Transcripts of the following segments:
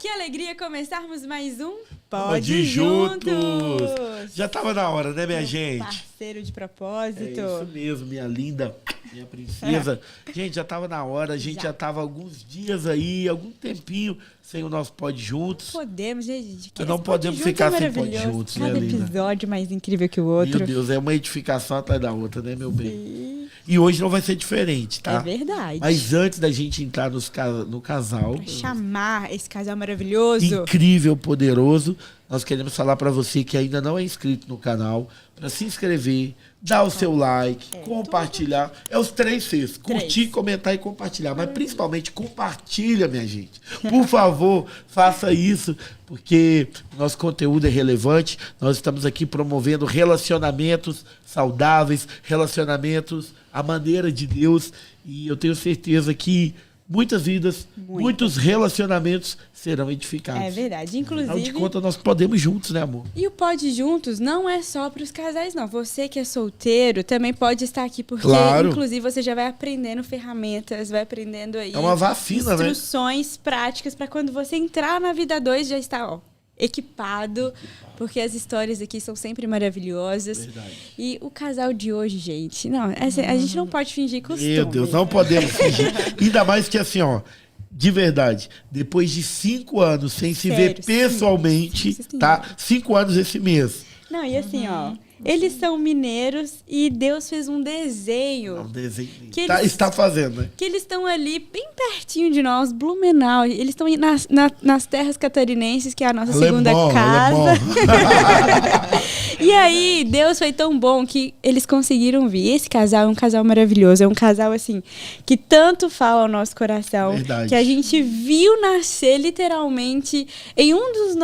Que alegria começarmos mais um Pode Juntos! Já tava na hora, né, minha gente? Parceiro de propósito. É isso mesmo, minha linda, minha princesa. Gente, já tava na hora, a gente já tava alguns dias aí, algum tempinho sem o nosso Pode Juntos. Podemos, gente. Não podemos ficar sem Pode Juntos, né, Cada linda? episódio mais incrível que o outro. Meu Deus, é uma edificação atrás da outra, né, meu bem? Sim. E hoje não vai ser diferente, tá? É verdade. Mas antes da gente entrar no casal... Pra chamar esse casal maravilhoso. Incrível, poderoso. Nós queremos falar para você que ainda não é inscrito no canal, para se inscrever, dar o seu like, compartilhar. É os 3 Cs. Curtir, comentar e compartilhar. Mas principalmente compartilha, minha gente. Por favor, faça isso, porque o nosso conteúdo é relevante. Nós estamos aqui promovendo relacionamentos saudáveis, relacionamentos à maneira de Deus. E eu tenho certeza que muitas vidas, muitos relacionamentos serão edificados. É verdade. Inclusive... Afinal de contas, nós podemos juntos, né, amor? E o Pode Juntos não é só para os casais, não. Você que é solteiro também pode estar aqui, porque, claro, inclusive, você já vai aprendendo ferramentas, vai aprendendo aí... É uma vacina, instruções práticas para quando você entrar na vida 2 já estar, ó, equipado, porque as histórias aqui são sempre maravilhosas. Verdade. E o casal de hoje, gente, não, a gente não pode fingir costume. Meu Deus, não podemos fingir. Ainda mais que assim, ó, de verdade, depois de 5 anos sem se ver pessoalmente, tá? 5 anos esse mês. Não, e assim, ó, eles são mineiros e Deus fez um desenho. Um desenho que está fazendo, né? Que eles estão ali bem pertinho de nós, Blumenau. Eles estão nas terras catarinenses, que é a nossa segunda casa. E aí, Deus foi tão bom que eles conseguiram vir. Esse casal é um casal maravilhoso. É um casal, assim, que tanto fala ao nosso coração. Verdade. Que a gente viu nascer, literalmente, em um dos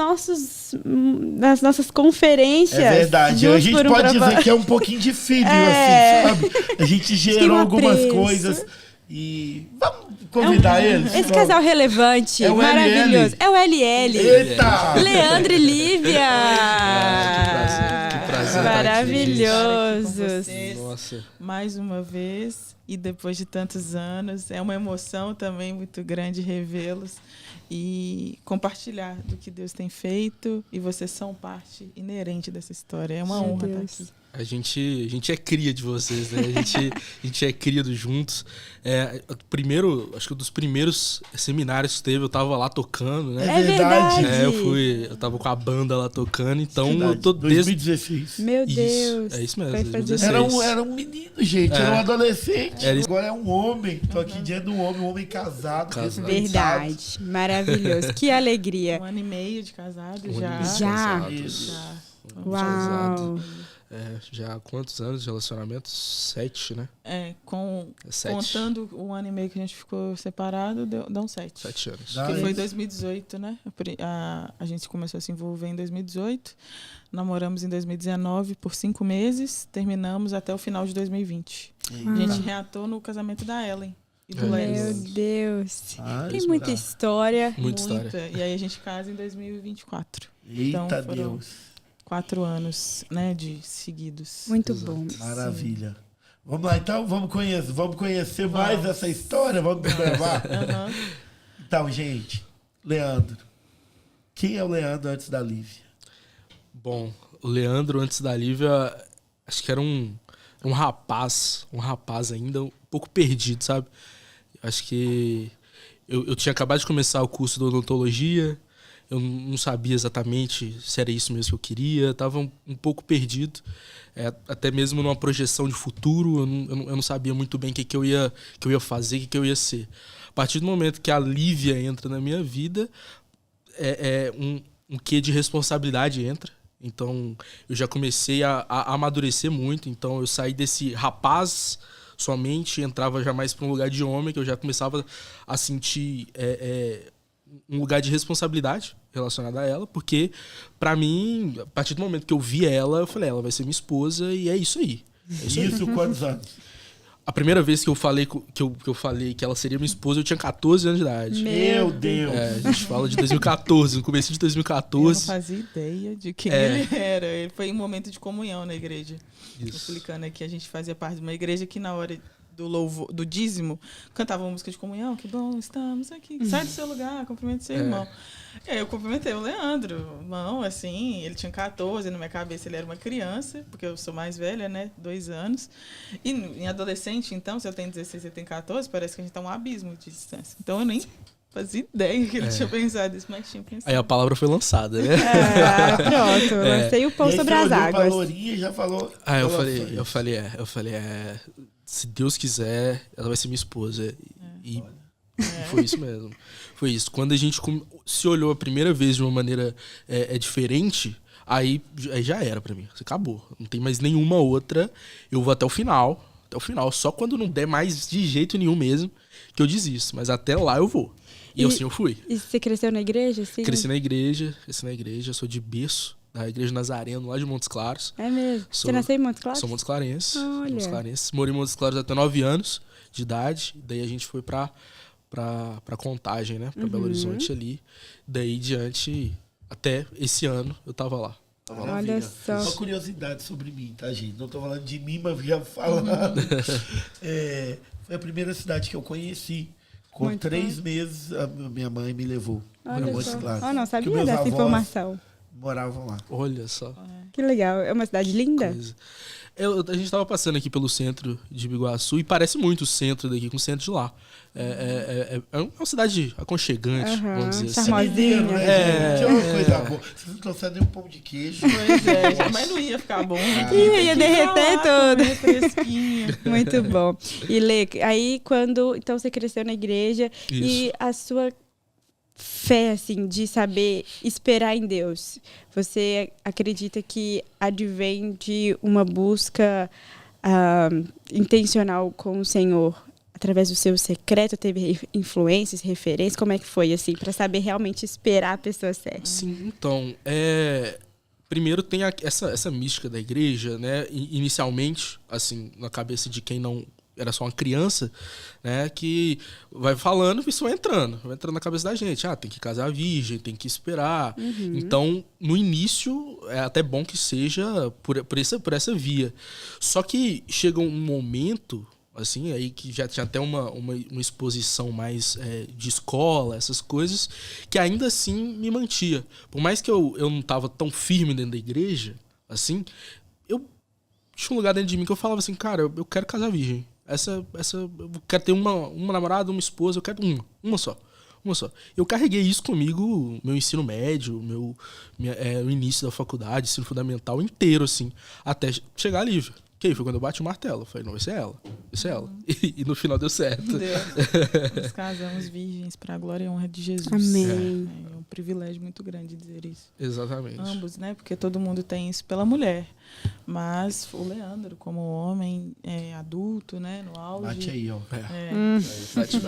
das nossas conferências. É verdade. A gente pode dizer que é um pouquinho de filho, assim, sabe? A gente gerou algumas coisas e vamos convidar eles. Esse casal relevante, maravilhoso. É o LL. Eita! Leandro e Lívia. Que prazer maravilhosos. Nossa. Mais uma vez, e depois de tantos anos, é uma emoção também muito grande revê-los e compartilhar do que Deus tem feito, e vocês são parte inerente dessa história. É uma honra estar aqui. A gente é cria de vocês, né? A gente é criado juntos. Acho que um dos primeiros seminários que teve, eu tava lá tocando, né? É verdade. Eu tava com a banda lá tocando, então eu tô 2016. Meu Deus. É isso mesmo, 2016. Era um menino, gente, era um adolescente. Agora é um homem. Tô aqui diante de um homem casado. Verdade. Maravilhoso. Que alegria. 1 ano e meio de casado Já. Uau. Já há quantos anos de relacionamento? 7, né? 7. Contando o 1 ano e meio que a gente ficou separado, dão 7. 7 anos. Que foi em 2018, né? A gente começou a se envolver em 2018. Namoramos em 2019 por 5 meses. Terminamos até o final de 2020. A gente reatou no casamento da Ellen e do Léo. Meu Deus. Tem muita história. Muita história. E aí a gente casa em 2024. Eita, então, Deus. 4 anos, né, de seguidos. Muito bom. Maravilha. Sim. Vamos lá, então, vamos conhecer mais essa história, vamos gravar. Então, gente, Leandro. Quem é o Leandro antes da Lívia? Bom, o Leandro antes da Lívia, acho que era um rapaz ainda um pouco perdido, sabe? Acho que eu tinha acabado de começar o curso de odontologia. Eu não sabia exatamente se era isso mesmo que eu queria, estava um pouco perdido, até mesmo numa projeção de futuro, eu não sabia muito bem o que eu ia fazer, o que eu ia ser. A partir do momento que a Lívia entra na minha vida, um quê de responsabilidade entra, então eu já comecei a amadurecer muito, então eu saí desse rapaz somente, entrava já mais para um lugar de homem, que eu já começava a sentir... um lugar de responsabilidade relacionado a ela, porque pra mim, a partir do momento que eu vi ela, eu falei, ela vai ser minha esposa e é isso aí. Isso quantos anos? A primeira vez que eu falei que ela seria minha esposa, eu tinha 14 anos de idade. Meu Deus! A gente fala de 2014, no começo de 2014. Eu não fazia ideia de quem ele era. Ele foi em um momento de comunhão na igreja. Isso. Explicando aqui, a gente fazia parte de uma igreja que na hora do louvor, do dízimo, cantava uma música de comunhão, que bom, estamos aqui, sai do seu lugar, cumprimente seu irmão. E aí eu cumprimentei o Leandro, irmão, assim, ele tinha 14, na minha cabeça ele era uma criança, porque eu sou mais velha, né, 2 anos. E em adolescente, então, se eu tenho 16 e ele tem 14, parece que a gente tá um abismo de distância. Então eu nem fazia ideia que ele tinha pensado isso, mas tinha pensado. Aí a palavra foi lançada, né? Pronto, lancei o pão sobre as águas. Lourinha e já falou. Aí eu falei, se Deus quiser, ela vai ser minha esposa. E foi isso mesmo. Foi isso. Quando a gente se olhou a primeira vez de uma maneira diferente, aí já era pra mim. Acabou. Não tem mais nenhuma outra. Eu vou até o final. Só quando não der mais de jeito nenhum mesmo, que eu desisto. Mas até lá eu vou. E assim eu fui. E você cresceu na igreja, assim? Cresci na igreja, sou de berço, da Igreja Nazareno, lá de Montes Claros. É mesmo? Você nasceu em Montes Claros? Sou Montes Clarense. Olha. Montes Clarense. Morei em Montes Claros até 9 anos de idade. Daí a gente foi pra Contagem, né? Pra Belo Horizonte ali. Daí diante, até esse ano, eu tava lá. Olha só. Uma curiosidade sobre mim, tá, gente? Não tô falando de mim, mas já falando. Foi a primeira cidade que eu conheci. Com Muito 3 meses, a minha mãe me levou. Olha Montes só. Claros. Não sabia Que meus dessa avós informação. moravam lá. Olha só. Que legal. É uma cidade linda? Coisa. A gente tava passando aqui pelo centro de Biguaçu e parece muito o centro daqui com o centro de lá. É uma cidade aconchegante, vamos dizer assim. Charmosinha. Tinha uma coisa boa. Vocês não trouxeram nem um pão de queijo. Pois é, mas não ia ficar bom. Ia derreter tudo. Fresquinho. Muito bom. E Lê, aí quando então você cresceu na igreja e a sua fé, assim, de saber esperar em Deus, você acredita que advém de uma busca intencional com o Senhor? Através do seu secreto, teve influências, referências? Como é que foi, assim, para saber realmente esperar a pessoa certa? Sim, então, primeiro tem essa mística da igreja, né? Inicialmente, assim, na cabeça de quem não era só uma criança, né? Que vai falando e isso vai entrando na cabeça da gente. Tem que casar virgem, tem que esperar. Então, no início, é até bom que seja por essa via. Só que chega um momento, assim, aí que já tinha até uma exposição mais de escola, essas coisas, que ainda assim me mantia. Por mais que eu não estava tão firme dentro da igreja, assim, eu tinha um lugar dentro de mim que eu falava assim, cara, eu quero casar virgem. Eu quero ter uma namorada, uma esposa, eu quero uma só. Eu carreguei isso comigo, meu ensino médio, o início da faculdade, ensino fundamental inteiro, assim, até chegar a Lívia. Que aí foi quando eu bati o martelo. Eu falei, não, vai ser ela. E no final deu certo. Nós casamos virgens para a glória e honra de Jesus. Amém. É um privilégio muito grande dizer isso. Exatamente. Ambos, né? Porque todo mundo tem isso pela mulher. Mas o Leandro, como homem adulto, né? No auge. Bate aí, ó.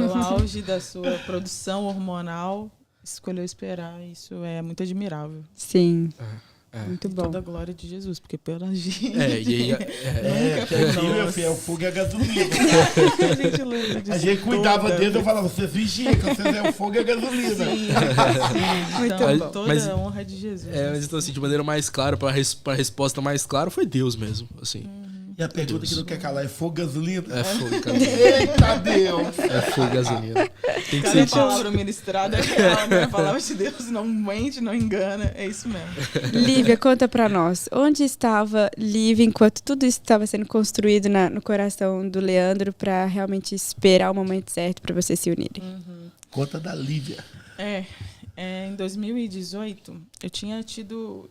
No auge da sua produção hormonal, escolheu esperar. Isso é muito admirável. Sim. Muito bom. Toda a glória de Jesus, porque pela gente. O fogo e a gasolina. A gente Toda. cuidava deles, eu falava, vocês vigiam, que vocês é o fogo e a gasolina. Sim. Muito Então, bom. toda a honra de Jesus. Mas então, assim, de maneira mais clara, para a resposta mais clara, foi Deus mesmo, assim. E a pergunta que não quer calar é fogo e gasolina? É fogo, cara. Eita Deus! É fogo e gasolina. Tem que Cada ser palavra ministrada é real, né? A palavra de Deus não mente, não engana. É isso mesmo. Lívia, conta pra nós. Onde estava Lívia enquanto tudo isso estava sendo construído no coração do Leandro para realmente esperar o momento certo para vocês se unirem? Conta da Lívia. Em 2018, eu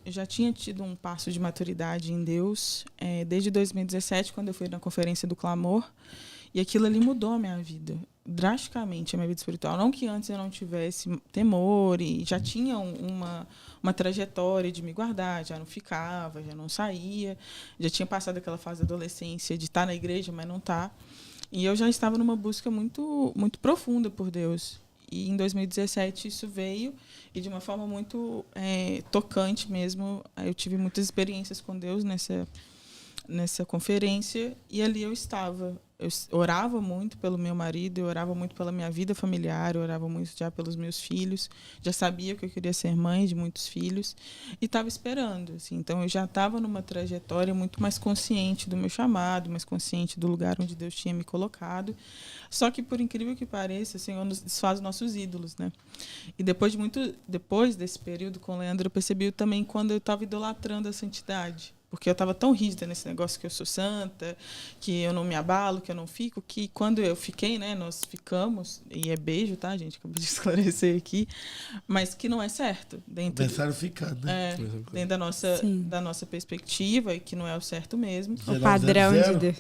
já tinha tido um passo de maturidade em Deus, desde 2017, quando eu fui na Conferência do Clamor, e aquilo ali mudou a minha vida, drasticamente, a minha vida espiritual. Não que antes eu não tivesse temor, e já tinha uma trajetória de me guardar, já não ficava, já não saía, já tinha passado aquela fase da adolescência de estar na igreja, mas não estar. E eu já estava numa busca muito, muito profunda por Deus. E em 2017 isso veio, e de uma forma muito tocante mesmo. Eu tive muitas experiências com Deus nessa conferência, e ali eu estava. eu orava muito pelo meu marido, eu orava muito pela minha vida familiar, eu orava muito já pelos meus filhos, já sabia que eu queria ser mãe de muitos filhos e estava esperando, assim. Então eu já estava numa trajetória muito mais consciente do meu chamado, mais consciente do lugar onde Deus tinha me colocado. Só que, por incrível que pareça, o Senhor nos desfaz nossos ídolos, né? E depois desse período com o Leandro, eu percebi também quando eu estava idolatrando a santidade. Porque eu estava tão rígida nesse negócio que eu sou santa, que eu não me abalo, que eu não fico, que quando eu fiquei, né, nós ficamos, e é beijo, tá, gente? Acabei de esclarecer aqui, mas que não é certo. Começaram ficando, né? Dentro da nossa perspectiva, e que não é o certo mesmo. O padrão de Deus.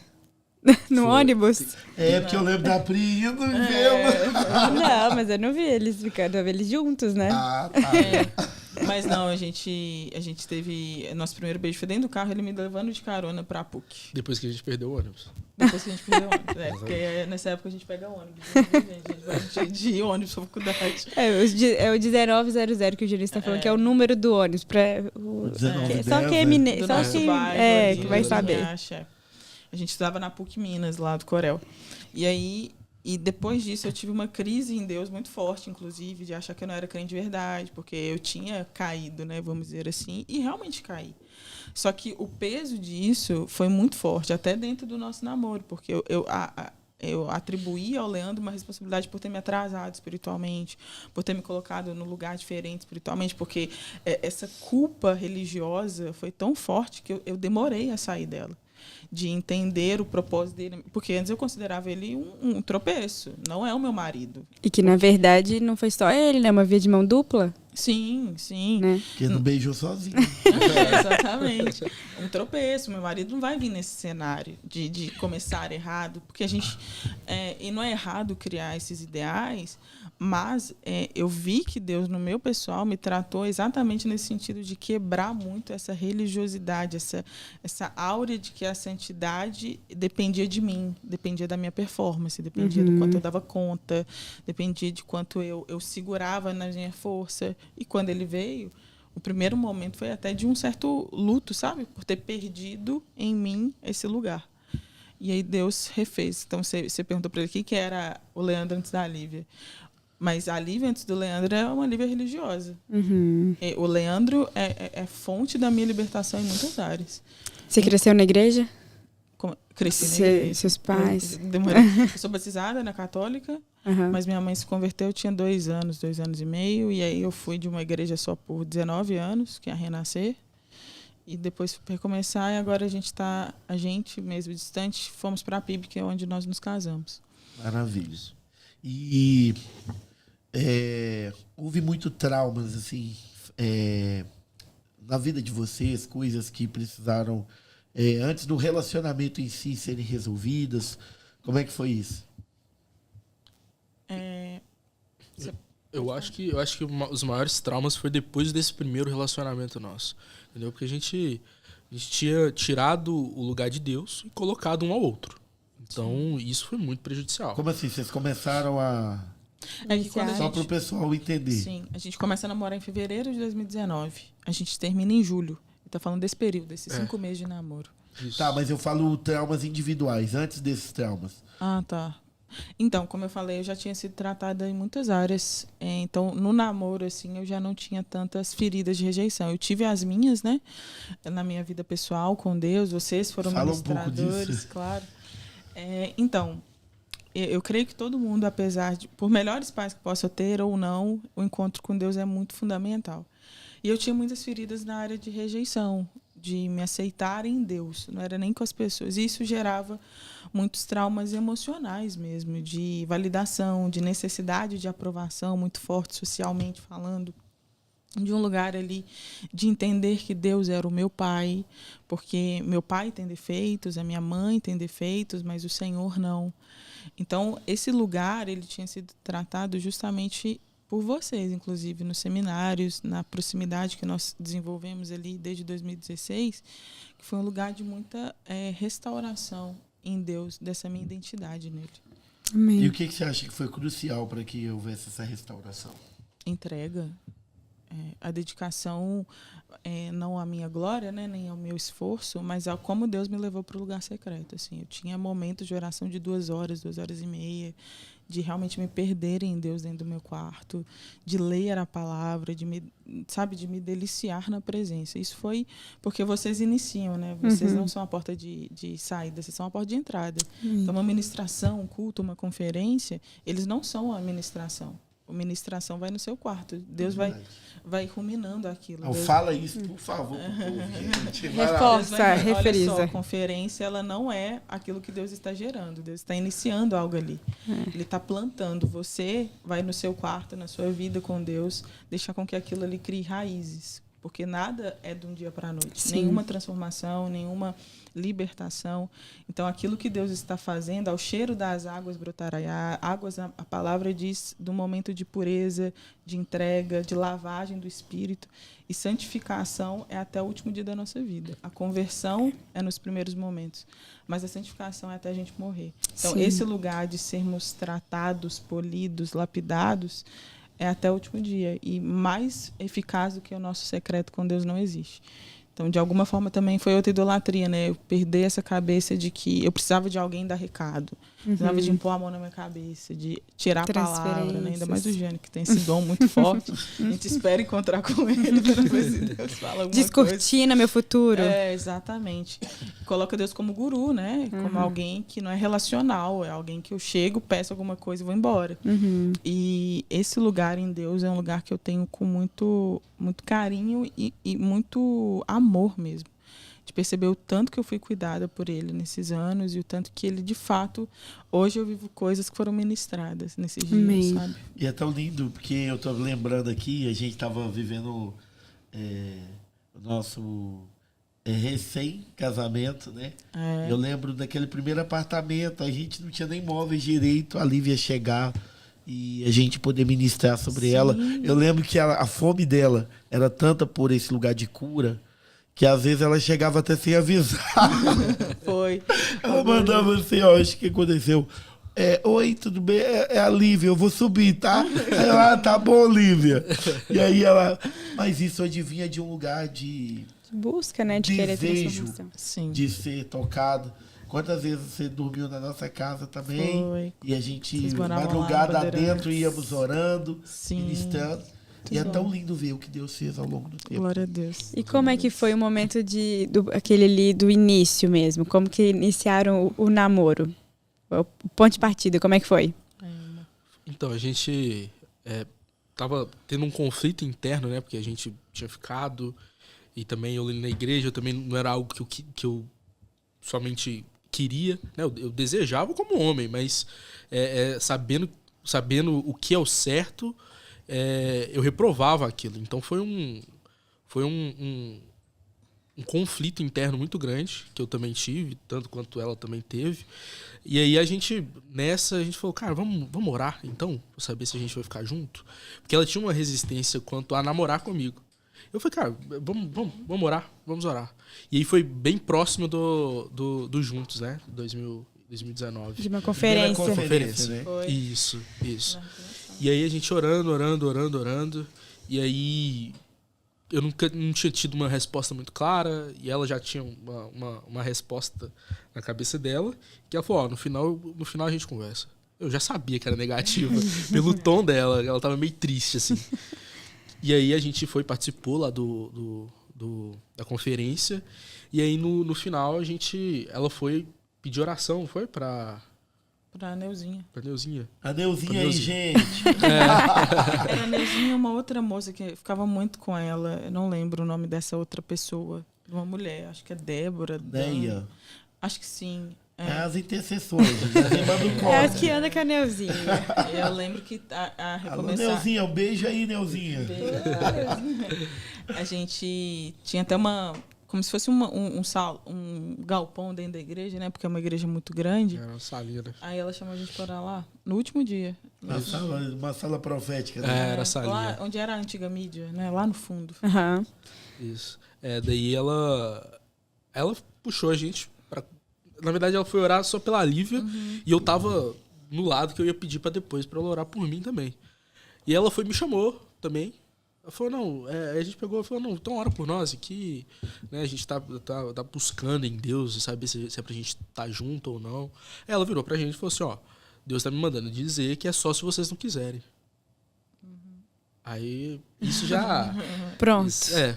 No ônibus? Porque eu lembro da Pri indo e vendo. Não, mas eu não vi eles ficando, eu vi eles juntos, né? Ah, tá. Mas não, a gente teve... Nosso primeiro beijo foi dentro do carro, ele me levando de carona pra PUC. Depois que a gente perdeu o ônibus. Depois que a gente perdeu o ônibus. Porque nessa época a gente pega ônibus. A gente vai de ônibus pra faculdade. É o 1900 que o Júlio está falando, que é o número do ônibus. Só quem é mineiro. Só quem que vai saber. A gente estudava na PUC Minas, lá do Corel. E aí... E depois disso eu tive uma crise em Deus muito forte, inclusive, de achar que eu não era crente de verdade, porque eu tinha caído, né, vamos dizer assim, e realmente caí. Só que o peso disso foi muito forte, até dentro do nosso namoro, porque eu atribuí ao Leandro uma responsabilidade por ter me atrasado espiritualmente, por ter me colocado num lugar diferente espiritualmente, porque essa culpa religiosa foi tão forte que eu demorei a sair dela. De entender o propósito dele. Porque antes eu considerava ele um tropeço. Não é o meu marido. E que, na verdade, não foi só ele, né? Uma via de mão dupla. Sim, sim. Né? Porque não beijou sozinho. Exatamente. Um tropeço. Meu marido não vai vir nesse cenário de começar errado. Porque a gente... e não é errado criar esses ideais, mas eu vi que Deus, no meu pessoal, me tratou exatamente nesse sentido de quebrar muito essa religiosidade, essa áurea de que a santidade dependia de mim, dependia da minha performance, dependia do quanto eu dava conta, dependia de quanto eu segurava na minha força. E quando ele veio, o primeiro momento foi até de um certo luto, sabe? Por ter perdido em mim esse lugar. E aí Deus refez. Então você perguntou para ele o que era o Leandro antes da Lívia. Mas a Lívia antes do Leandro é uma Lívia religiosa. O Leandro é fonte da minha libertação em muitas áreas. Você cresceu na igreja? Cresci na igreja. Seus pais? Eu sou batizada na católica, Uhum. mas minha mãe se converteu, eu tinha 2 anos e meio, e aí eu fui de uma igreja só por 19 anos, que é a Renascer, e depois fui recomeçar, e agora a gente mesmo distante, fomos para a PIB, que é onde nós nos casamos. Maravilha. E houve muito traumas, assim, na vida de vocês, coisas que precisaram, antes do relacionamento em si, serem resolvidas. Como é que foi isso? Eu acho que os maiores traumas foi depois desse primeiro relacionamento nosso. Entendeu? Porque a gente tinha tirado o lugar de Deus e colocado um ao outro. Então, isso foi muito prejudicial. Como assim? Vocês começaram a... Só para o pessoal entender. Sim, a gente começa a namorar em fevereiro de 2019. A gente termina em julho. Eu tô falando desse período, desses 5 meses de namoro. Isso. Tá, mas eu falo traumas individuais, antes desses traumas. Ah, tá. Então, como eu falei, eu já tinha sido tratada em muitas áreas. Então, no namoro, assim, eu já não tinha tantas feridas de rejeição. Eu tive as minhas, né? Na minha vida pessoal, com Deus. Vocês foram ministradores, claro. Então, eu creio que todo mundo, apesar de... Por melhores pais que possa ter ou não, o encontro com Deus é muito fundamental. E eu tinha muitas feridas na área de rejeição, de me aceitar em Deus, não era nem com as pessoas. E isso gerava muitos traumas emocionais mesmo, de validação, de necessidade de aprovação muito forte socialmente falando, de um lugar ali de entender que Deus era o meu pai, porque meu pai tem defeitos, a minha mãe tem defeitos, mas o Senhor não. Então, esse lugar ele tinha sido tratado justamente por vocês, inclusive nos seminários, na proximidade que nós desenvolvemos ali desde 2016, que foi um lugar de muita restauração em Deus, dessa minha identidade nele. Amém. E o que você acha que foi crucial para que houvesse essa restauração? Entrega. A dedicação não à minha glória, né, nem ao meu esforço, mas a como Deus me levou para o lugar secreto. Assim, eu tinha momentos de oração de 2 horas, 2 horas e meia, de realmente me perder em Deus dentro do meu quarto, de ler a palavra, de me deliciar na presença. Isso foi porque vocês iniciam, né? Vocês não são a porta de saída, vocês são a porta de entrada. Então, uma ministração, um culto, uma conferência, eles não são a ministração. A ministração vai no seu quarto. Deus vai ruminando aquilo. Deus... Fala isso, por favor, pro povo, gente. Reforça, referiza. Olha só, a conferência, ela não é aquilo que Deus está gerando. Deus está iniciando algo ali. Ele está plantando. Você vai no seu quarto, na sua vida com Deus, deixar com que aquilo ali crie raízes. Porque nada é de um dia para a noite. Sim. Nenhuma transformação, nenhuma libertação. Então, aquilo que Deus está fazendo, ao cheiro das águas brotará. Águas, a palavra diz, do momento de pureza, de entrega, de lavagem do espírito. E santificação é até o último dia da nossa vida. A conversão é nos primeiros momentos. Mas a santificação é até a gente morrer. Então, sim, esse lugar de sermos tratados, polidos, lapidados, é até o último dia. E mais eficaz do que o nosso secreto com Deus não existe. Então, de alguma forma, também foi outra idolatria, né? Eu perder essa cabeça de que eu precisava de alguém dar recado. Precisava de impor a mão na minha cabeça, de tirar a palavra, né? Ainda mais o Jânio, que tem esse dom muito forte. A gente espera encontrar com ele para ver se Deus fala alguma Descortina coisa. Meu futuro. Exatamente. Coloca Deus como guru, né? Como alguém que não é relacional. É alguém que eu chego, peço alguma coisa e vou embora. E esse lugar em Deus é um lugar que eu tenho com muito carinho e muito amor mesmo. De perceber o tanto que eu fui cuidada por ele nesses anos e o tanto que ele, de fato, hoje eu vivo coisas que foram ministradas nesses dias, sabe? E é tão lindo, porque eu estou lembrando aqui, a gente estava vivendo o nosso recém-casamento, né? Eu lembro daquele primeiro apartamento, a gente não tinha nem móveis direito, a Lívia chegar e a gente poder ministrar sobre ela. Eu lembro que a fome dela era tanta por esse lugar de cura, que às vezes ela chegava até sem avisar. Foi. Ela mandava assim, ó, acho que aconteceu. Oi, tudo bem? É a Lívia, eu vou subir, tá? Ela, tá bom, Lívia. E aí ela... Mas isso adivinha de um lugar de busca, né? De querer transformação. Sim. De ser tocado. Quantas vezes você dormiu na nossa casa também? Foi. E a gente, madrugada adentro, íamos orando, ministrando. E é tão lindo ver o que Deus fez ao longo do tempo. Glória a Deus. E como é que foi o momento aquele ali do início mesmo? Como que iniciaram o namoro? O ponto de partida, como é que foi? Então, a gente tava tendo um conflito interno, né? Porque a gente tinha ficado, e também eu na igreja, eu também não era algo que eu somente queria, né? Eu desejava como homem, mas sabendo o que é o certo, eu reprovava aquilo. Então foi um conflito interno muito grande, que eu também tive, tanto quanto ela também teve. E aí a gente falou, cara, vamos orar então, pra saber se a gente vai ficar junto. Porque ela tinha uma resistência quanto a namorar comigo. Eu falei, cara, vamos orar, vamos orar. E aí foi bem próximo do Juntos, né? 2019. De uma conferência. Né? Isso. E aí a gente orando. E aí eu não tinha tido uma resposta muito clara. E ela já tinha uma resposta na cabeça dela. Que ela falou, no final a gente conversa. Eu já sabia que era negativa. Pelo tom dela. Ela tava meio triste, assim. E aí a gente participou lá da conferência. E aí no final ela foi pedir oração, foi pra Neuzinha. A Neuzinha aí, gente. Era a Neuzinha e uma outra moça que ficava muito com ela. Eu não lembro o nome dessa outra pessoa. Uma mulher, acho que é Débora. Deia. Acho que sim. As intercessões. As que anda com a Neuzinha. Eu lembro que a recomeçar... Alô, Neuzinha, um beijo aí, Neuzinha. A gente tinha até como se fosse um galpão dentro da igreja, né? Porque é uma igreja muito grande. Era uma salinha, né? Aí ela chamou a gente para orar lá, no último dia. Uma sala profética. Né? Era a salinha. Lá onde era a antiga mídia, né? Lá no fundo. Isso. Daí ela puxou a gente pra... Na verdade, ela foi orar só pela Lívia. E eu tava no lado que eu ia pedir pra depois pra ela orar por mim também. E ela me chamou também Ela falou, não, a gente pegou e falou, não, então ora por nós aqui, né? A gente tá buscando em Deus, saber se é pra gente estar junto ou não. Ela virou pra gente e falou assim, ó, Deus tá me mandando dizer que é só se vocês não quiserem. Aí, isso já... Pronto.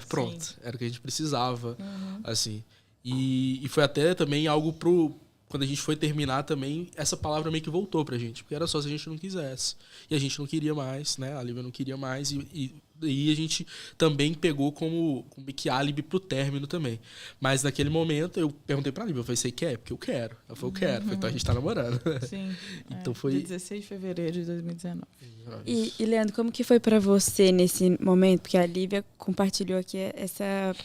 Pronto. Sim. Era o que a gente precisava, assim. E foi até também algo pro... Quando a gente foi terminar também, essa palavra meio que voltou pra gente. Porque era só se a gente não quisesse. E a gente não queria mais, né? A Lívia não queria mais. E a gente também pegou como que álibi pro término também. Mas naquele momento, eu perguntei pra Lívia. Eu falei, você quer? Porque eu quero. Ela falou, eu quero. Eu falei, então a gente tá namorando. Sim. Então foi... Dia 16 de fevereiro de 2019. E, Leandro, como que foi pra você nesse momento? Porque a Lívia compartilhou aqui essa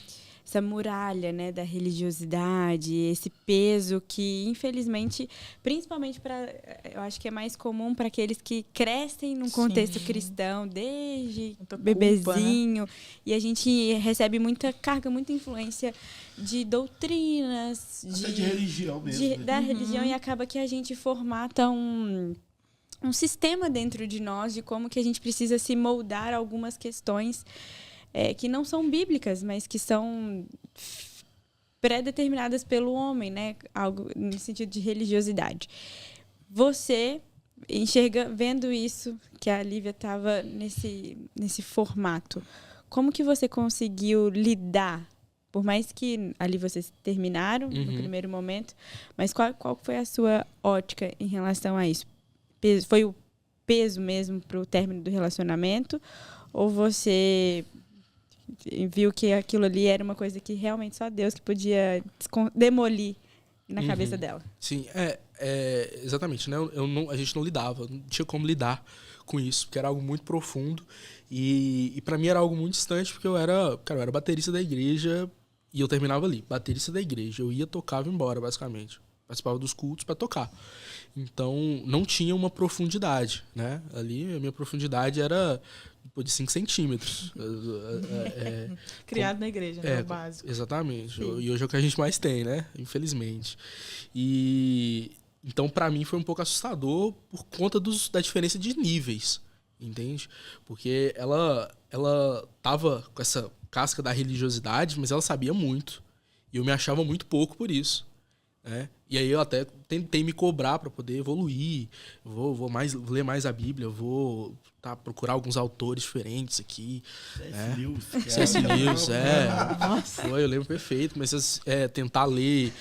muralha, né, da religiosidade, esse peso que, infelizmente, principalmente eu acho que é mais comum para aqueles que crescem num contexto cristão desde bebezinho, né? E a gente recebe muita carga, muita influência de doutrinas, de religião mesmo. Da religião, e acaba que a gente formata um sistema dentro de nós de como que a gente precisa se moldar a algumas questões que não são bíblicas, mas que são pré-determinadas pelo homem, né? Algo no sentido de religiosidade. Você vendo isso, que a Lívia estava nesse formato, como que você conseguiu lidar? Por mais que ali vocês terminaram no primeiro momento, mas qual foi a sua ótica em relação a isso? Foi o peso mesmo para o término do relacionamento? Ou você viu que aquilo ali era uma coisa que realmente só Deus que podia demolir na cabeça dela? Sim, exatamente, né? A gente não lidava, não tinha como lidar com isso, porque era algo muito profundo e para mim era algo muito distante, porque eu era baterista da igreja e eu terminava ali, baterista da igreja, eu ia, tocava e ia embora, basicamente. Participava dos cultos para tocar. Então, não tinha uma profundidade, né? Ali, a minha profundidade era de 5 centímetros. Criado na igreja, né? O básico. Exatamente. E hoje é o que a gente mais tem, né? Infelizmente. Então, para mim, foi um pouco assustador por conta da diferença de níveis, entende? Porque ela tava com essa casca da religiosidade, mas ela sabia muito. E eu me achava muito pouco por isso. Né? E aí eu até tentei me cobrar para poder evoluir, vou ler mais a Bíblia, vou procurar alguns autores diferentes aqui. C.S. Lewis, Nossa. eu lembro perfeito, comecei a tentar ler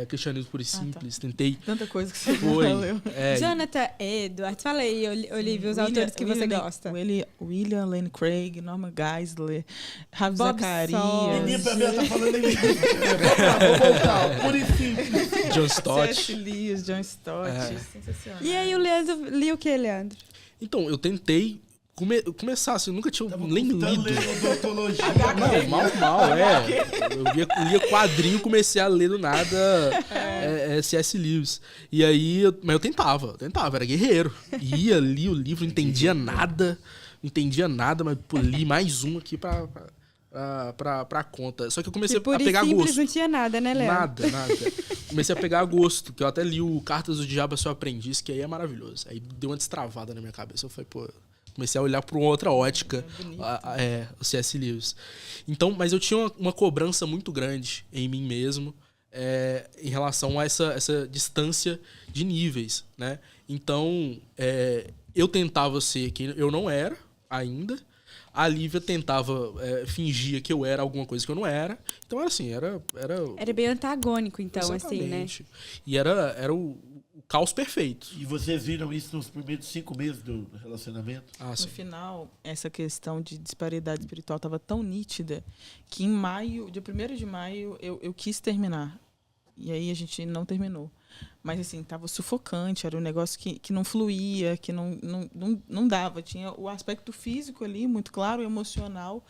Cristianismo Puro e Simples, tentei. Tanta coisa que você leu. Jonathan Edwards, fala aí, Olivia, os autores que você gosta. William Lane Craig, Norman Geisler, Ravi Bob Zacarias. Ninguém pra mim tá falando inglês. Vou voltar, Puro e Simples. John Stott. C.S. Lewis, John Stott. Sensacional. E aí o Leandro, lia o que, Leandro? Então, eu tentei começar, assim, eu nunca tinha nem lido. Não, mal, Eu lia quadrinho, comecei a ler do nada C.S. Lewis. E aí, mas eu tentava, era guerreiro. Li o livro, não entendia nada, mas li mais um aqui pra conta. Só que eu comecei a pegar gosto. Não tinha nada, né, Leandro? Nada. Comecei a pegar gosto, que eu até li o Cartas do Diabo a Seu Aprendiz, que aí é maravilhoso. Aí deu uma destravada na minha cabeça. Eu falei, comecei a olhar por uma outra ótica, o C.S. Lewis. Então, mas eu tinha uma cobrança muito grande em mim mesmo, em relação a essa distância de níveis, né? Então, eu tentava ser quem eu não era ainda. A Lívia tentava fingir que eu era alguma coisa que eu não era. Então, era assim, era bem antagônico, então, exatamente. Assim, né? E era o caos perfeito. E vocês viram isso nos primeiros 5 meses do relacionamento? No final, essa questão de disparidade espiritual estava tão nítida que em maio, dia 1º de maio, eu quis terminar. E aí a gente não terminou. Mas assim, estava sufocante, era um negócio que não fluía, que não dava. Tinha o aspecto físico ali, muito claro, emocional,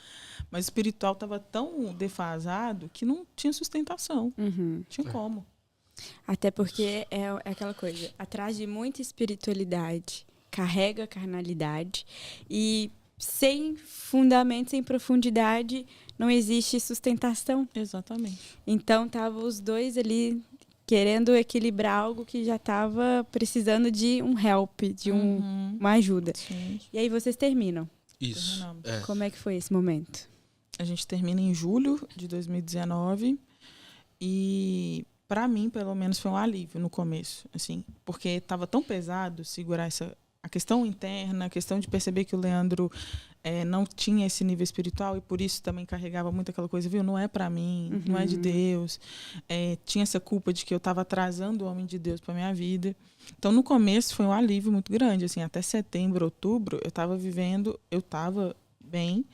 mas o espiritual estava tão defasado que não tinha sustentação. Não tinha como. Até porque é aquela coisa, atrás de muita espiritualidade, carrega carnalidade, e sem fundamento, sem profundidade, não existe sustentação. Exatamente. Então, estavam os dois ali querendo equilibrar algo que já estava precisando de um help, de uma ajuda. Sim. E aí vocês terminam. Isso. Terminamos. Como é que foi esse momento? A gente termina em julho de 2019 e para mim, pelo menos, foi um alívio no começo, assim, porque estava tão pesado segurar a questão interna, a questão de perceber que o Leandro não tinha esse nível espiritual e por isso também carregava muito aquela coisa, viu? Não é para mim, não é de Deus. Tinha essa culpa de que eu estava atrasando o homem de Deus para minha vida. Então, no começo, foi um alívio muito grande. Assim, até setembro, outubro, eu estava bem,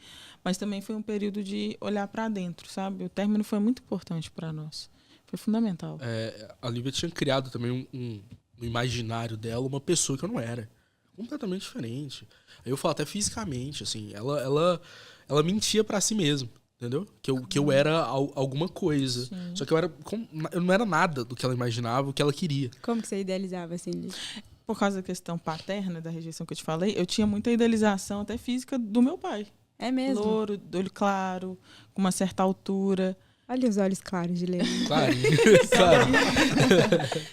mas também foi um período de olhar para dentro, sabe? O término foi muito importante para nós. Foi fundamental. A Lívia tinha criado também no imaginário dela uma pessoa que eu não era. Completamente diferente. Aí eu falo até fisicamente, assim, ela mentia pra si mesma, entendeu? Que eu era alguma coisa. Sim. Só que eu não era nada do que ela imaginava, o que ela queria. Como que você idealizava, assim, Lívia? Por causa da questão paterna, da rejeição que eu te falei, eu tinha muita idealização até física do meu pai. É mesmo? Louro, do olho claro, com uma certa altura. Olha os olhos claros de Leandro. Clarinho.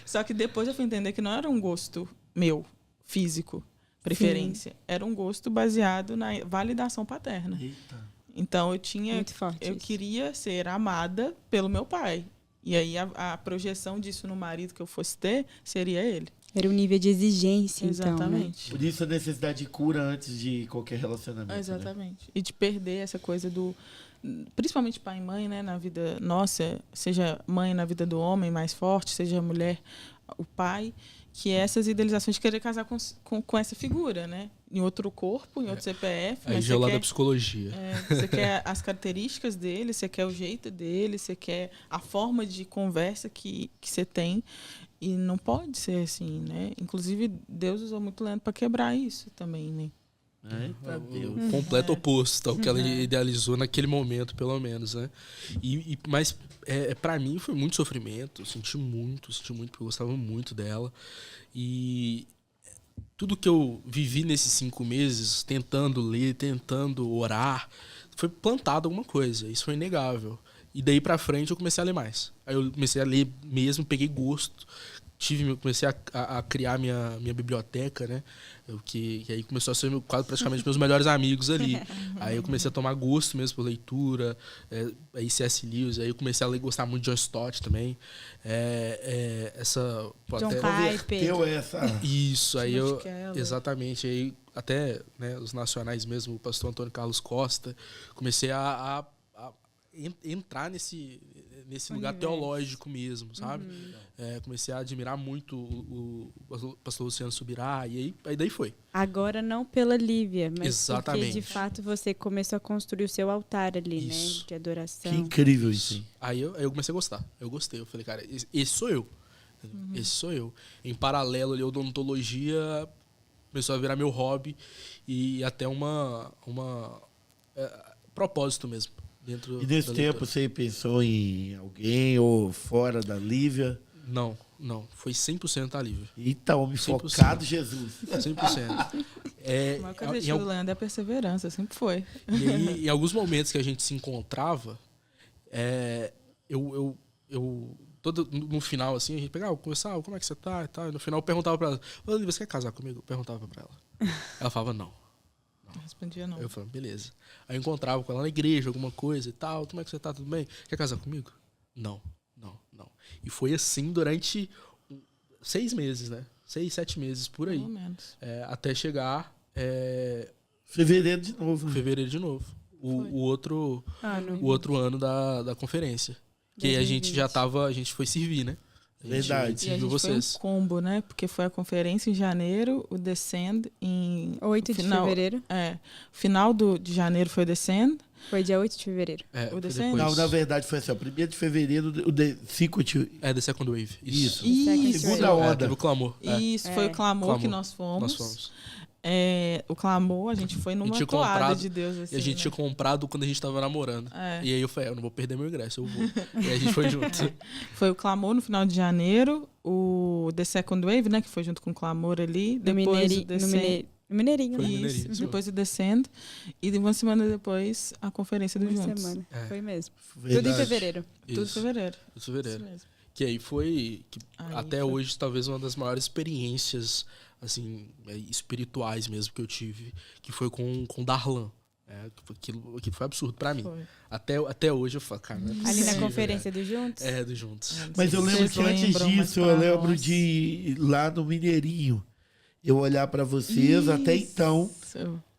Só que depois eu fui entender que não era um gosto meu, físico, preferência. Sim. Era um gosto baseado na validação paterna. Eita. Então eu queria ser amada pelo meu pai. E aí a projeção disso no marido que eu fosse ter seria ele. Era um nível de exigência, exatamente. Então, né? Por isso a necessidade de cura antes de qualquer relacionamento. Exatamente. Né? E de perder essa coisa principalmente pai e mãe, né, na vida nossa, seja mãe na vida do homem mais forte, seja mulher, o pai, que é essas idealizações de querer casar com essa figura, né? Em outro corpo, em outro CPF. Aí já lá da psicologia. Você quer as características dele, você quer o jeito dele, você quer a forma de conversa que você tem. E não pode ser assim, né? Inclusive, Deus usou muito Leandro para quebrar isso também, né? O completo oposto ao que ela idealizou naquele momento, pelo menos, né? Mas para mim foi muito sofrimento. Eu senti muito, porque eu gostava muito dela. E tudo que eu vivi nesses 5 meses, tentando ler, tentando orar, foi plantado alguma coisa. Isso foi inegável. E daí pra frente eu comecei a ler mais. Aí eu comecei a ler mesmo, peguei gosto. Comecei a criar minha biblioteca, né? Que aí começou a ser quase praticamente meus melhores amigos ali. Aí eu comecei a tomar gosto mesmo por leitura, aí C.S. Lewis, aí eu comecei a gostar muito de John Stott também. John Piper. Isso, aí eu... Exatamente, aí até né, os nacionais mesmo, o pastor Antônio Carlos Costa, comecei a entrar nesse lugar teológico mesmo, sabe? Comecei a admirar muito o pastor Luciano Subirá, e aí daí foi. Agora não pela Lívia, mas exatamente. Porque de fato você começou a construir o seu altar ali, isso. Né? De adoração. Que incrível isso. Aí eu comecei a gostar. Eu gostei. Eu falei, cara, esse sou eu. Esse sou eu. Em paralelo ali, a odontologia começou a virar meu hobby e até uma propósito mesmo. E nesse tempo você pensou em alguém ou fora da Lívia? Não. Foi 100% a Lívia. Eita, homem 100%. Focado, Jesus. 100%. Uma característica do Leandro é a perseverança, sempre foi. E aí, em alguns momentos que a gente se encontrava, no final, assim, a gente pegava, conversava, como é que você tá e tal. E no final eu perguntava pra ela, Lívia, você quer casar comigo? Eu perguntava pra ela. Ela falava, não. Não respondia não. Eu falei, beleza. Aí eu encontrava com ela na igreja, alguma coisa e tal. Como é que você tá? Tudo bem? Quer casar comigo? Não. E foi assim durante 6 meses, né? 6, 7 meses, por aí. Pelo menos. Até chegar... Fevereiro de novo. O outro ano da conferência. Que 2020. A gente foi servir, né? Verdade. E a gente vocês. Foi um combo, né? Porque foi a conferência em janeiro, o Descend em... 8 de fevereiro. Final de janeiro foi o Descend. Foi dia 8 de fevereiro. O Descend? Não, na verdade foi assim, ó, 1º de fevereiro, o The Second Wave. Isso. Segunda onda. Teve o clamor. Isso, foi o clamor que nós fomos. O clamor, a gente foi numa toada de Deus. Assim, e a gente tinha comprado quando a gente tava namorando. E aí eu falei, eu não vou perder meu ingresso, eu vou. E aí a gente foi junto. Foi o clamor no final de janeiro, o The Second Wave, né, que foi junto com o clamor ali. Depois o Descend. No Mineirinho. Isso. Depois o Descend. E uma semana depois, a conferência do Juntos. Foi mesmo. Verdade. Tudo em fevereiro. Tudo em fevereiro. Isso mesmo. Que aí foi, até hoje, talvez uma das maiores experiências, assim, espirituais mesmo que eu tive, que foi com o Darlan. Aquilo foi absurdo pra mim. Até hoje eu falo, cara, não é Ali possível, na conferência do Juntos? do Juntos. Mas eu lembro que antes disso, eu lembro de ir lá no Mineirinho, eu olhar pra vocês, até então,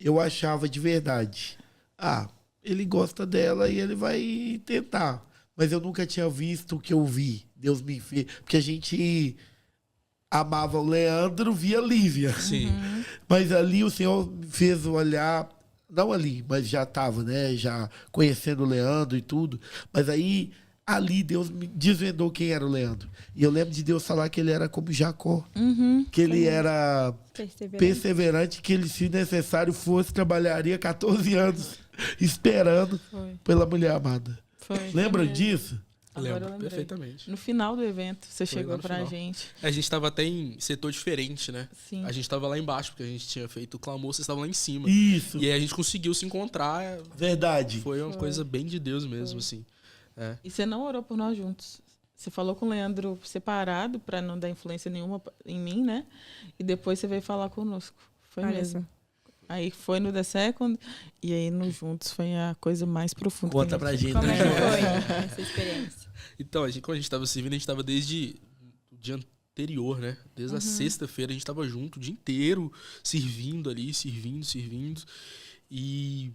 eu achava de verdade. Ele gosta dela e ele vai tentar. Mas eu nunca tinha visto o que eu vi. Deus me fez. Porque a gente amava o Leandro via Lívia. Sim. Mas ali o Senhor me fez olhar, não ali, mas já estava, né? Já conhecendo o Leandro e tudo. Mas aí, ali, Deus me desvendou quem era o Leandro. E eu lembro de Deus falar que ele era como Jacó. Que ele era perseverante, que ele, se necessário fosse, trabalharia 14 anos esperando pela mulher amada. Lembra disso? Lembro perfeitamente. No final do evento, você chegou pra gente. A gente tava até em setor diferente, né? Sim. A gente tava lá embaixo, porque a gente tinha feito o clamor, vocês estavam lá em cima. Isso. E aí a gente conseguiu se encontrar. Verdade. Foi uma coisa bem de Deus mesmo, assim. E você não orou por nós juntos. Você falou com o Leandro separado, pra não dar influência nenhuma em mim, né? E depois você veio falar conosco. Foi mesmo. Aí foi no The Second, e aí no Juntos foi a coisa mais profunda. Conta pra gente. Como é que foi essa experiência? Então, quando a gente tava servindo, a gente tava desde o dia anterior, né? Desde a sexta-feira, a gente tava junto o dia inteiro, servindo ali, servindo. E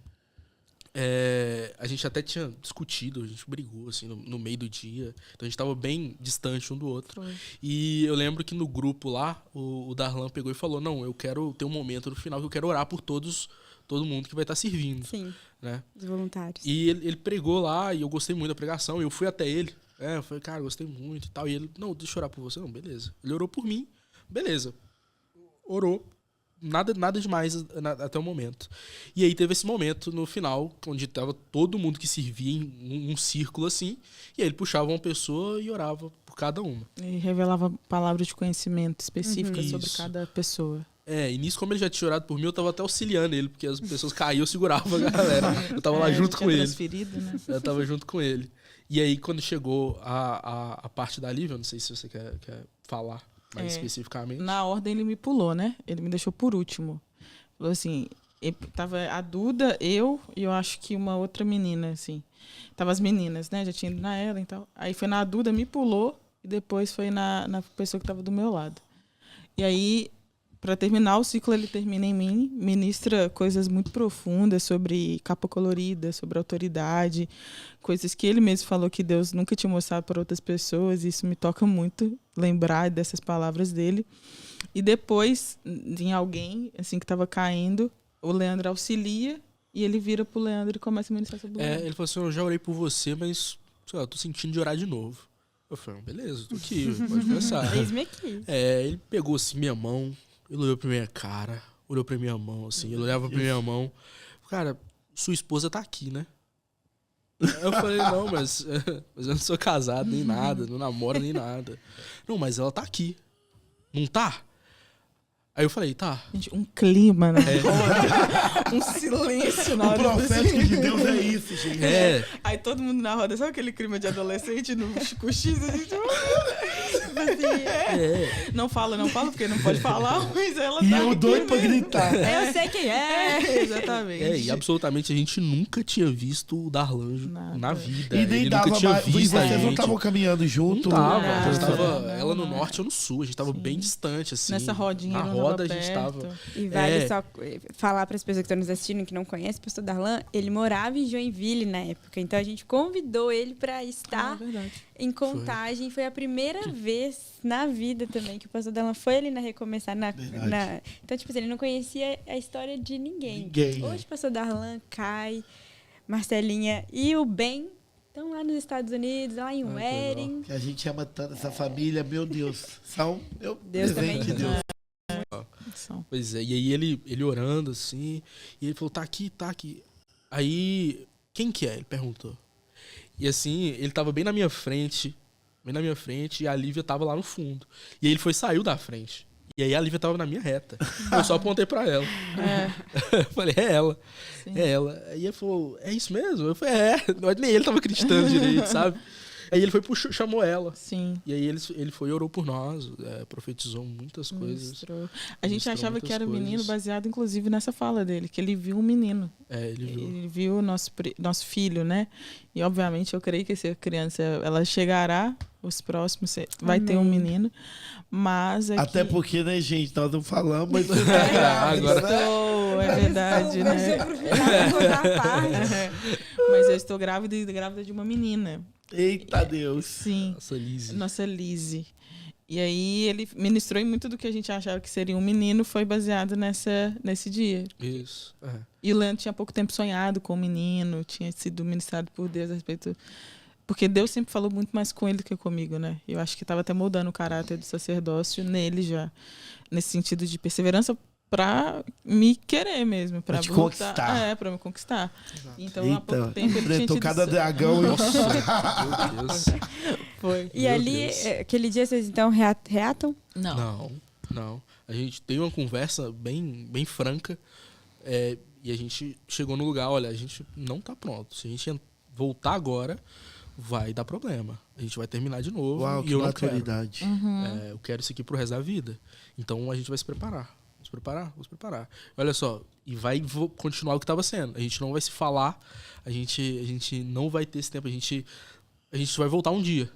a gente até tinha discutido, a gente brigou, assim, no meio do dia. Então a gente tava bem distante um do outro. Foi. E eu lembro que no grupo lá, o Darlan pegou e falou, não, eu quero ter um momento no final que eu quero orar por todo mundo que vai estar servindo. Sim, né? os voluntários. E ele pregou lá, e eu gostei muito da pregação, e eu fui até ele. Eu falei, cara, gostei muito e tal. E ele, não, deixa eu orar por você. Não, beleza. Ele orou por mim, beleza. Orou. Nada demais até o momento. E aí teve esse momento no final, onde tava todo mundo que servia em um círculo assim, e aí ele puxava uma pessoa e orava por cada uma. E revelava palavras de conhecimento específicas sobre Isso. cada pessoa. E nisso, como ele já tinha orado por mim, eu tava até auxiliando ele, porque as pessoas caíam, eu segurava a galera. Eu tava lá junto com ele. Né? Eu tava junto com ele. E aí, quando chegou a parte da Lívia, eu não sei se você quer falar mais especificamente. Na ordem ele me pulou, né? Ele me deixou por último. Falou assim, tava a Duda, eu e eu acho que uma outra menina, assim. Tava as meninas, né? Já tinha ido na ela e tal. Aí foi na Duda, me pulou, e depois foi na pessoa que tava do meu lado. E aí, para terminar o ciclo, ele termina em mim, ministra coisas muito profundas sobre capa colorida, sobre autoridade, coisas que ele mesmo falou que Deus nunca tinha mostrado para outras pessoas, e isso me toca muito lembrar dessas palavras dele. E depois, em alguém assim que estava caindo, o Leandro auxilia e ele vira pro Leandro e começa a ministrar sobre o Leandro. Ele falou assim, eu já orei por você, mas sei lá, eu tô sentindo de orar de novo. Eu falei, beleza, tô aqui, pode começar. Eis-me aqui. Ele pegou assim minha mão, ele olhou pra minha cara, olhou pra minha mão, assim, ele olhava pra minha mão. Cara, sua esposa tá aqui, né? Eu falei, não, mas eu não sou casado nem nada, não namoro nem nada. Não, mas ela tá aqui. Não tá? Aí eu falei, tá. Gente, um clima, né? Um silêncio na O hora. profético de Deus é isso, gente. Aí todo mundo na roda, sabe aquele clima de adolescente no Chico X? A gente... Não fala, porque não pode falar, mas ela tá. E eu doido pra gritar. Eu sei quem é. Exatamente. E absolutamente a gente nunca tinha visto o Darlanjo na vida. E nem ele dava nunca tinha mais. visto Vocês não estavam caminhando junto? Não tava. Não, A gente tava não, ela no não. norte, eu no sul. A gente tava bem distante, assim. Nessa rodinha, na não roda a tava gente perto. tava. E vale só falar para as pessoas que estão nos assistindo que não conhecem o pastor Darlan, ele morava em Joinville na época. Então a gente convidou ele para estar em Contagem. Foi a primeira vez na vida também que o pastor Darlan foi ali na Recomeçar. Então, tipo assim, ele não conhecia a história de ninguém. Hoje o pastor Darlan, Kai, Marcelinha e o Ben estão lá nos Estados Unidos, lá em Wedding. Que a gente ama tanto essa família, meu Deus. São meu Deus presente também. de Deus. Pois é, e aí ele orando assim, e ele falou, tá aqui. Aí, quem que é? Ele perguntou. E assim, ele tava bem na minha frente, e a Lívia tava lá no fundo. E aí ele saiu da frente. E aí a Lívia tava na minha reta. Eu só apontei pra ela. Eu falei, é ela. Sim. É ela. Aí ele falou, é isso mesmo? Eu falei, nem ele tava acreditando direito, sabe? Aí ele foi, chamou ela. Sim. E aí ele foi e orou por nós, profetizou muitas coisas. Mostrou. A gente achava que era menino baseado, inclusive, nessa fala dele, que ele viu um menino. Ele viu o nosso filho, né? E, obviamente, eu creio que essa criança, ela chegará, os próximos, vai ter um menino. Mas até porque, né, gente, nós não falamos, mas agora é verdade, né? Mas eu estou grávida e grávida de uma menina. Eita Deus. Sim. Nossa Lise. E aí ele ministrou e muito do que a gente achava que seria um menino foi baseado nesse dia. Isso. E o Leandro tinha pouco tempo sonhado com o menino, tinha sido ministrado por Deus a respeito. Porque Deus sempre falou muito mais com ele do que comigo, né? Eu acho que estava até moldando o caráter do sacerdócio nele já. Nesse sentido de perseverança para me querer mesmo. Para te conquistar. Para me conquistar. Exato. Então, há pouco tempo ele enfrentou cada dragão. Nossa, meu Deus. Foi. E ali, aquele dia, vocês então reatam? Não. A gente teve uma conversa bem franca. E a gente chegou no lugar, olha, a gente não tá pronto. Se a gente voltar agora, vai dar problema. A gente vai terminar de novo. Uau, e que eu não maturidade. quero. Eu quero isso aqui pro resto da vida. Então a gente vai se preparar. Vamos preparar. Olha só, e vai continuar o que estava sendo. A gente não vai se falar, a gente não vai ter esse tempo. A gente vai voltar um dia.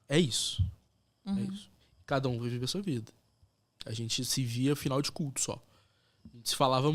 É isso. É isso. Cada um vai viver a sua vida. A gente se via final de culto só. A gente se falava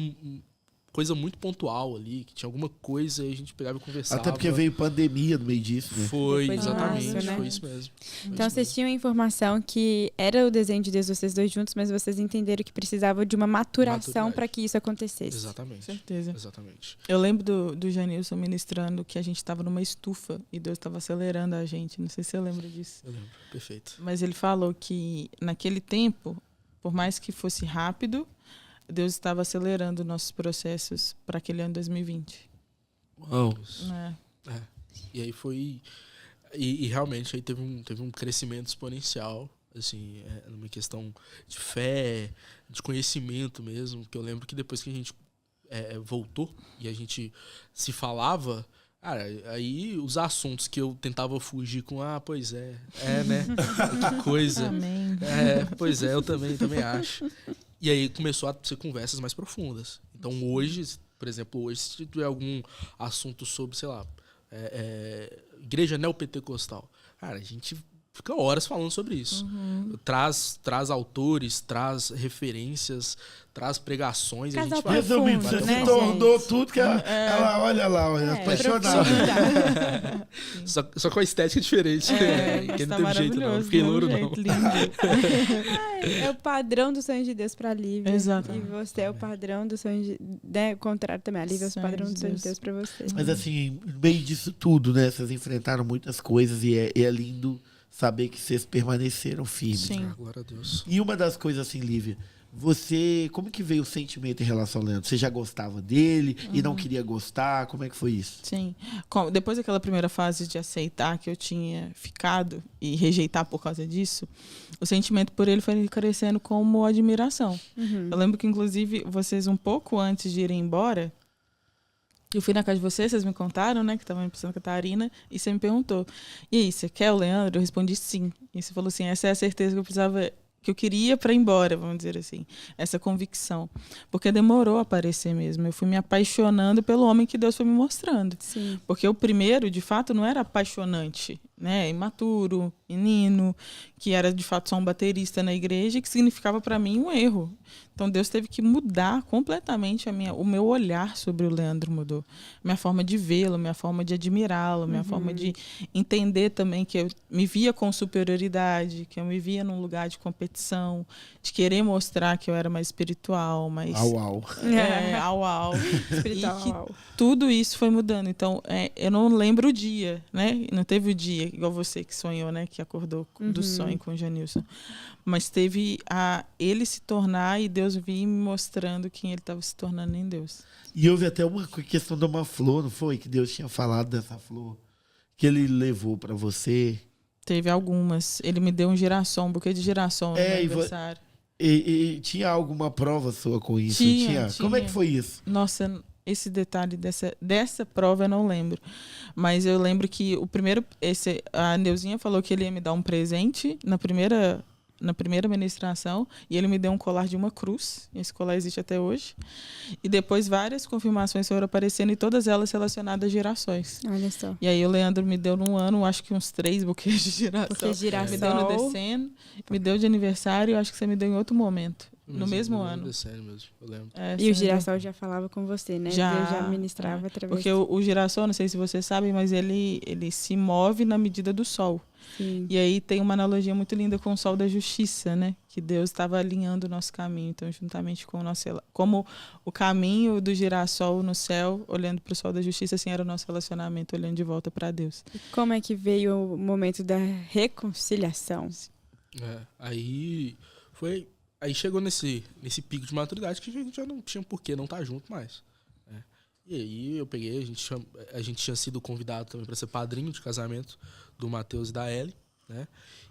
coisa muito pontual ali, que tinha alguma coisa e a gente pegava e conversava. Até porque veio pandemia no meio disso, né? Foi, Depois exatamente, março, né? foi isso mesmo. Então vocês tinham a informação que era o desenho de Deus vocês dois juntos, mas vocês entenderam que precisavam de uma maturação para que isso acontecesse. Exatamente. Com certeza. Exatamente. Eu lembro do Janilson ministrando que a gente estava numa estufa e Deus estava acelerando a gente. Não sei se você lembra disso. Eu lembro, perfeito. Mas ele falou que naquele tempo, por mais que fosse rápido, Deus estava acelerando nossos processos para aquele ano 2020. Uau. E aí foi... E realmente aí teve um crescimento exponencial, assim, numa questão de fé, de conhecimento mesmo, que eu lembro que depois que a gente voltou e a gente se falava, cara, aí os assuntos que eu tentava fugir com, pois né? Que coisa. Amém. Pois eu também acho. E aí começou a ser conversas mais profundas. Então hoje, por exemplo, se tiver algum assunto sobre, sei lá, igreja neopentecostal, cara, a gente fica horas falando sobre isso. Traz autores, traz referências, traz pregações. Casal a gente vai... Resumindo, você se tornou tudo que ela olha lá, apaixonada. Só com a estética diferente. Que não teve jeito, não. Fiquei louro, não. É o padrão do sonho de Deus pra Lívia. Exato. E você é o padrão do sonho de... Né? O contrário também. A Lívia é o padrão do sonho de Deus pra você. Mas assim, no meio disso tudo, né? Vocês enfrentaram muitas coisas e é lindo saber que vocês permaneceram firmes. Sim. Glória a Deus. E uma das coisas assim, Lívia, como que veio o sentimento em relação ao Leandro? Você já gostava dele e não queria gostar? Como é que foi isso? Sim. Depois daquela primeira fase de aceitar que eu tinha ficado e rejeitar por causa disso, o sentimento por ele foi crescendo como admiração. Eu lembro que, inclusive, vocês um pouco antes de irem embora, eu fui na casa de vocês me contaram, né, que estavam em Santa Catarina, e você me perguntou, e aí, você quer o Leandro? Eu respondi sim. E você falou assim, essa é a certeza que eu queria para ir embora, vamos dizer assim. Essa convicção. Porque demorou a aparecer mesmo. Eu fui me apaixonando pelo homem que Deus foi me mostrando. Sim. Porque o primeiro, de fato, não era apaixonante, né? Imaturo, menino, que era de fato só um baterista na igreja, que significava para mim um erro. Então Deus teve que mudar completamente o meu olhar sobre o Leandro mudou. Minha forma de vê-lo, minha forma de admirá-lo, minha forma de entender também que eu me via com superioridade, que eu me via num lugar de competição, de querer mostrar que eu era mais espiritual, mais... Au. Espiritual, e que tudo isso foi mudando. Então, eu não lembro o dia, né? Não teve o dia, igual você que sonhou, né? Que acordou do sonho com o Janilson. Mas teve ele se tornar e Deus vir me mostrando quem ele estava se tornando em Deus. E houve até uma questão de uma flor, não foi? Que Deus tinha falado dessa flor que ele levou para você. Teve algumas. Ele me deu um girassol, um buquê de girassol no meu aniversário. E tinha alguma prova sua com isso? Tinha. Como é que foi isso? Nossa, esse detalhe dessa prova eu não lembro. Mas eu lembro que a Neuzinha falou que ele ia me dar um presente na primeira ministração, e ele me deu um colar de uma cruz. Esse colar existe até hoje. E depois várias confirmações foram aparecendo, e todas elas relacionadas a girassóis. Olha só. E aí o Leandro me deu num ano, acho que uns 3 buquês de girassol. Buquê de girassol. Me deu no deceno, me deu de aniversário, acho que você me deu em outro momento. No mesmo ano. Mesmo, eu lembro. E o girassol já falava com você, né? Já, Deus já ministrava através. Porque o girassol, não sei se vocês sabem, mas ele se move na medida do sol. Sim. E aí tem uma analogia muito linda com o sol da justiça, né? Que Deus estava alinhando o nosso caminho. Então, juntamente com o nosso... Como o caminho do girassol no céu, olhando para o sol da justiça, assim era o nosso relacionamento, olhando de volta para Deus. E como é que veio o momento da reconciliação? Aí chegou nesse pico de maturidade que a gente já não tinha por que não estar junto mais. Né? E aí eu peguei, a gente tinha sido convidado também para ser padrinho de casamento do Matheus e da Ellie, né?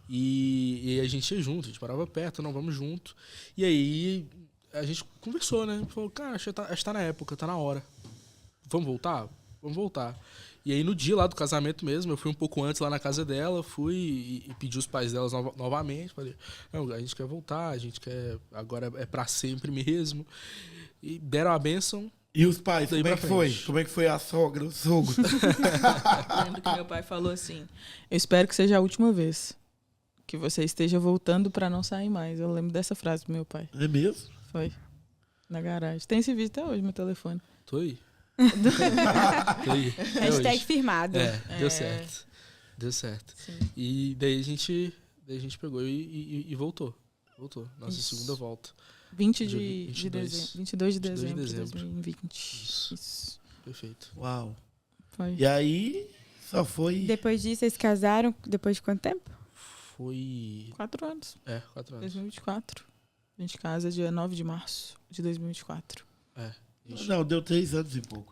E a gente ia junto, a gente parava perto, não, vamos junto. E aí a gente conversou, né? Falou, cara, acho que tá na época, tá na hora. Vamos voltar? Vamos voltar. E aí no dia lá do casamento mesmo, eu fui um pouco antes lá na casa dela, fui e pedi os pais delas novamente. Falei, não, a gente quer voltar, a gente quer, agora é pra sempre mesmo. E deram a bênção. E os pais, como é que foi? Como é que foi a sogra, o sogro? Eu lembro que meu pai falou assim, eu espero que seja a última vez que você esteja voltando pra não sair mais. Eu lembro dessa frase do meu pai. É mesmo? Foi. Na garagem. Tem esse vídeo até hoje no meu telefone. Tô aí. Hashtag firmado. Deu certo. Deu certo. Sim. E daí a gente pegou e voltou. Nossa Isso. segunda volta. 22 de dezembro de 2020. Isso. Perfeito. Uau. Foi. E aí, só foi... Depois disso, vocês casaram depois de quanto tempo? Foi... 4 anos. 4 anos. 2024. A gente casa dia 9 de março de 2024. Não, deu 3 anos e pouco.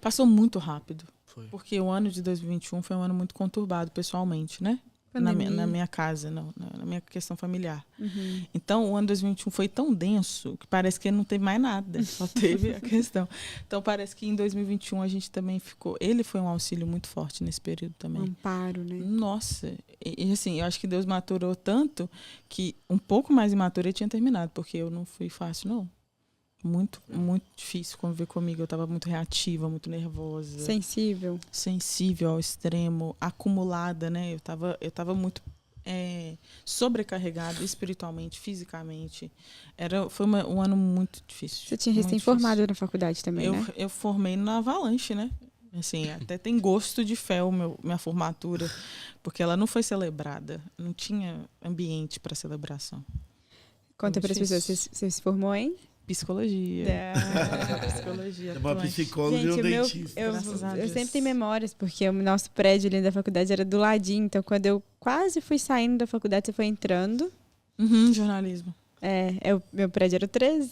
Passou muito rápido. Foi. Porque o ano de 2021 foi um ano muito conturbado pessoalmente, né? Na minha casa, na minha questão familiar. Uhum. Então, o ano de 2021 foi tão denso que parece que não teve mais nada. Só teve a questão. Então, parece que em 2021 a gente também ficou... Ele foi um auxílio muito forte nesse período também. Amparo, né? Nossa. E assim, eu acho que Deus maturou tanto que um pouco mais imaturo ele tinha terminado. Porque eu não fui fácil, não. Muito, muito difícil conviver comigo. Eu estava muito reativa, muito nervosa. Sensível ao extremo, acumulada, né? Eu tava muito sobrecarregada espiritualmente, fisicamente. Foi um ano muito difícil. Você tinha recém-formado na faculdade também, né? Eu formei na Avalanche, né? Assim, até tem gosto de fé minha formatura, porque ela não foi celebrada. Não tinha ambiente para celebração. Conta para as pessoas, você se formou em? Psicologia. Psicologia. É uma psicóloga e um dentista. Eu sempre tenho memórias, porque o nosso prédio ali da faculdade era do ladinho. Então, quando eu quase fui saindo da faculdade, você foi entrando. Jornalismo. Meu prédio era o 13.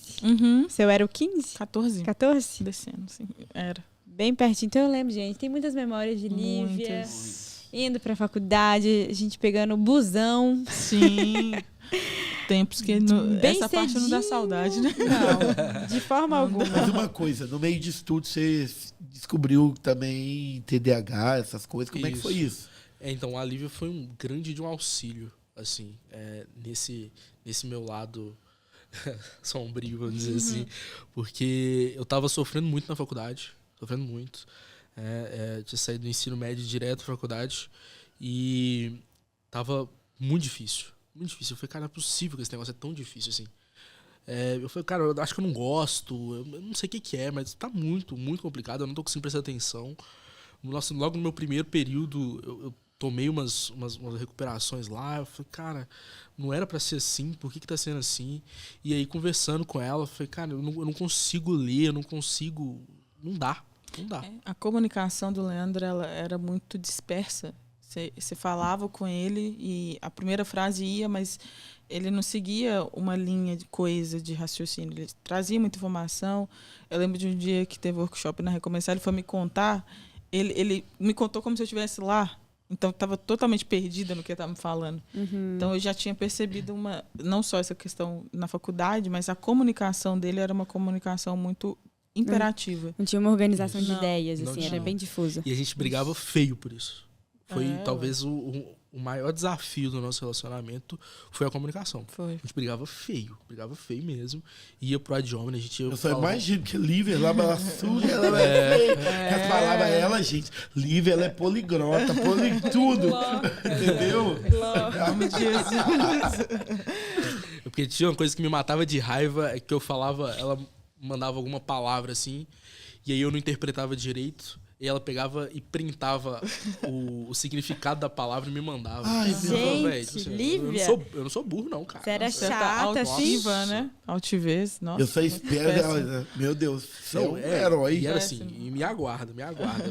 O seu era o 15? 14. 14? Descendo, sim. Era. Bem pertinho. Então, eu lembro, gente. Tem muitas memórias de Lívia. Indo pra faculdade, a gente pegando o busão. Sim. Tempos que essa parte não dá saudade, né? Não, de forma alguma. Mas uma coisa, no meio disso tudo, você descobriu também TDAH, essas coisas. Como é que foi isso? Então, a Lívia foi um grande auxílio, assim, nesse meu lado sombrio, vamos dizer assim. Porque eu tava sofrendo muito na faculdade, tinha saído do ensino médio direto pra faculdade e tava muito difícil. Muito difícil. Eu falei, cara, não é possível que esse negócio é tão difícil assim. Eu falei, cara, eu acho que eu não gosto, eu não sei o que é, mas tá muito, muito complicado, eu não tô conseguindo prestar atenção. Nossa, logo no meu primeiro período, eu tomei umas recuperações lá, eu falei, cara, não era pra ser assim, por que tá sendo assim? E aí, conversando com ela, eu falei, cara, eu não consigo ler, não dá. A comunicação do Leandro, ela era muito dispersa. Você falava com ele e a primeira frase ia, mas ele não seguia uma linha coesa de raciocínio. Ele trazia muita informação. Eu lembro de um dia que teve workshop na Recomeçar, ele foi me contar. Ele me contou como se eu estivesse lá. Então, eu estava totalmente perdida no que ele estava me falando. Então, eu já tinha percebido não só essa questão na faculdade, mas a comunicação dele era uma comunicação muito imperativa. Não tinha uma organização de Não. ideias, Não assim, tinha. era bem difusa. E a gente brigava feio por isso. Foi É, talvez o maior desafio do nosso relacionamento foi a comunicação. Foi. A gente brigava feio mesmo. Ia pro ad hominem, a gente ia Eu só falava- imagino que Lívia, ela surge, ela é. As palavras, ela, gente, Lívia, ela é poligrota, tudo. Entendeu? Em nome de Jesus. Porque tinha uma coisa que me matava de raiva, é que eu falava, ela mandava alguma palavra assim, e aí eu não interpretava direito. E ela pegava e printava o significado da palavra e me mandava. Ai, Eu falava, gente, "Véi, tipo assim, Lívia." eu não sou burro, não, cara. Você era Você tá chata, assim. altiva, né? Altivez. Nossa, Eu só espero péssimo. dela. Meu Deus, você é Não, um herói. E era Péssimo. assim, e me aguarda.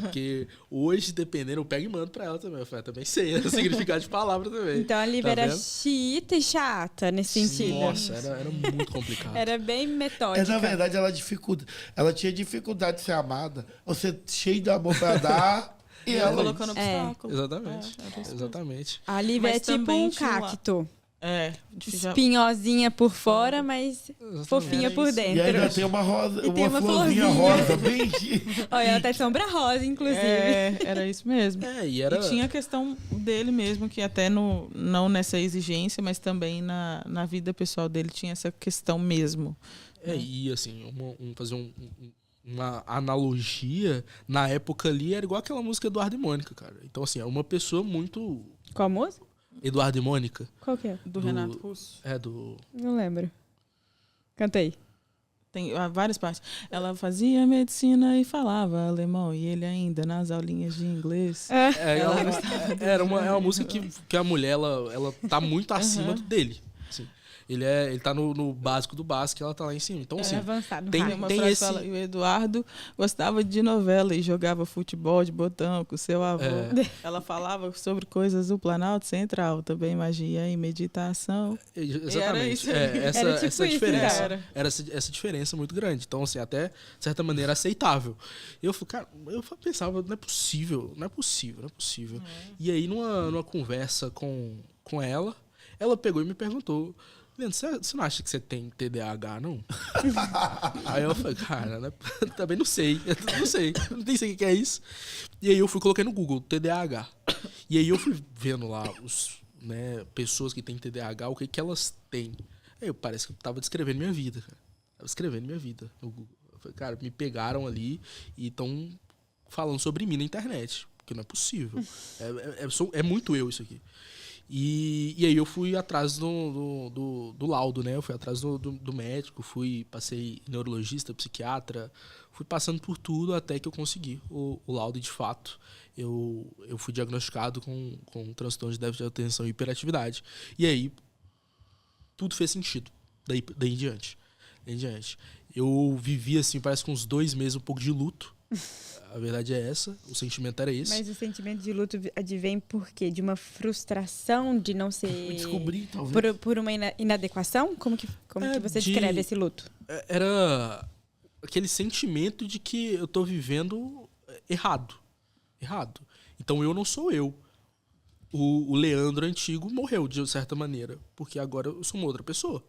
Porque hoje, dependendo, eu pego e mando pra ela também. Eu falei, também sei o significado de palavra também. Então a Lívia Tá era vendo? xiita e chata nesse sentido. Nossa, era muito complicado. Era bem metódica. Na verdade, ela tinha dificuldade de ser amada. Você cheio de amor pra dar. E ela. colocando É. obstáculo. Exatamente. era isso. Exatamente. A Lívia Mas é tipo também um tinha lá. cacto. É, já, Espinhosinha por fora, mas fofinha Era por isso. E dentro. ainda tem uma rosa, E tem uma uma florzinha florzinha. rosa, bem. Olha, ela tá de sombra rosa, inclusive. era isso mesmo. E era. E tinha a questão dele mesmo, que até não nessa exigência, mas também na vida pessoal dele tinha essa questão mesmo. E assim, fazer uma analogia, na época ali era igual aquela música Eduardo e Mônica, cara. Então, assim, é uma pessoa muito. Qual música? Eduardo e Mônica. Qual que é? Do Renato Russo. Do. Não lembro. Canta aí. Tem várias partes. Ela fazia medicina e falava alemão, e ele ainda nas aulinhas de inglês. É uma música que a mulher, ela tá muito acima dele. Assim. Ele tá no básico do básico e ela tá lá em cima. Então, assim, avançado. tem- Tem uma tem frase esse- que fala, e o Eduardo gostava de novela e jogava futebol de botão com seu avô. Ela falava sobre coisas do Planalto Central, também magia e meditação. Exatamente. Era isso aí. Essa, Era tipo essa isso, diferença. cara. Era essa diferença muito grande. Então, assim, até, de certa maneira, aceitável. Eu pensava, não é possível. E aí, numa conversa com ela pegou e me perguntou: Leandro, você não acha que você tem TDAH, não? Aí eu falei, cara, né, também não sei. Eu nem sei o que é isso. E aí eu coloquei no Google, TDAH. E aí eu fui vendo lá pessoas que têm TDAH, o que elas têm. Aí parece que eu tava descrevendo minha vida, cara. Tava escrevendo minha vida no Google. Eu falei, cara, me pegaram ali e estão falando sobre mim na internet. Porque não é possível. É muito eu isso aqui. E aí eu fui atrás do laudo, né? Eu fui atrás do médico, passei neurologista, psiquiatra, fui passando por tudo até que eu consegui o laudo e, de fato, eu fui diagnosticado com transtorno de déficit de atenção e hiperatividade. E aí tudo fez sentido, daí em diante. Eu vivi, assim, parece que uns 2 meses um pouco de luto. A verdade é essa, o sentimento era esse. Mas o sentimento de luto advém por quê? De uma frustração de não ser... Descobri, talvez. Por uma inadequação? Como que você descreve esse luto? Era aquele sentimento de que eu tô vivendo errado. Então eu não sou eu. O Leandro antigo morreu, de certa maneira, porque agora eu sou uma outra pessoa,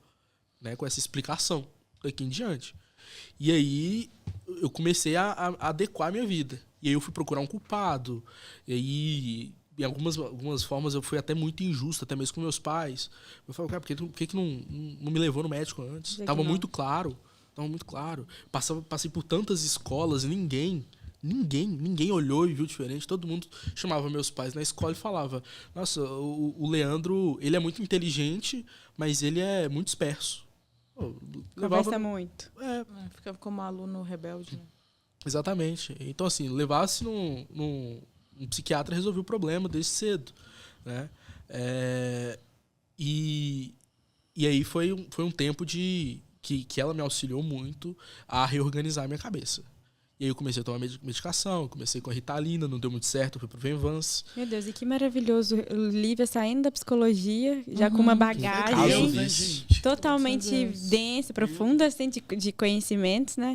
né? Com essa explicação daqui em diante. E aí eu comecei a adequar a minha vida. E aí eu fui procurar um culpado. E aí, em algumas formas, eu fui até muito injusto, até mesmo com meus pais. Eu falei, cara, por que não me levou no médico antes? Tava muito claro. Passei por tantas escolas e ninguém olhou e viu diferente. Todo mundo chamava meus pais na escola e falava, nossa, o Leandro, ele é muito inteligente, mas ele é muito disperso. Conversa muito. Ficava como aluno rebelde, né? Exatamente. Então, assim, levasse num psiquiatra resolveu o problema desde cedo, né? E aí foi um tempo que ela me auxiliou muito a reorganizar a minha cabeça. E aí eu comecei a tomar medicação, comecei com a Ritalina, não deu muito certo, fui pro Venvance. Meu Deus, e que maravilhoso. Lívia saindo da psicologia, já com uma bagagem totalmente densa, profunda, assim, de conhecimentos, né?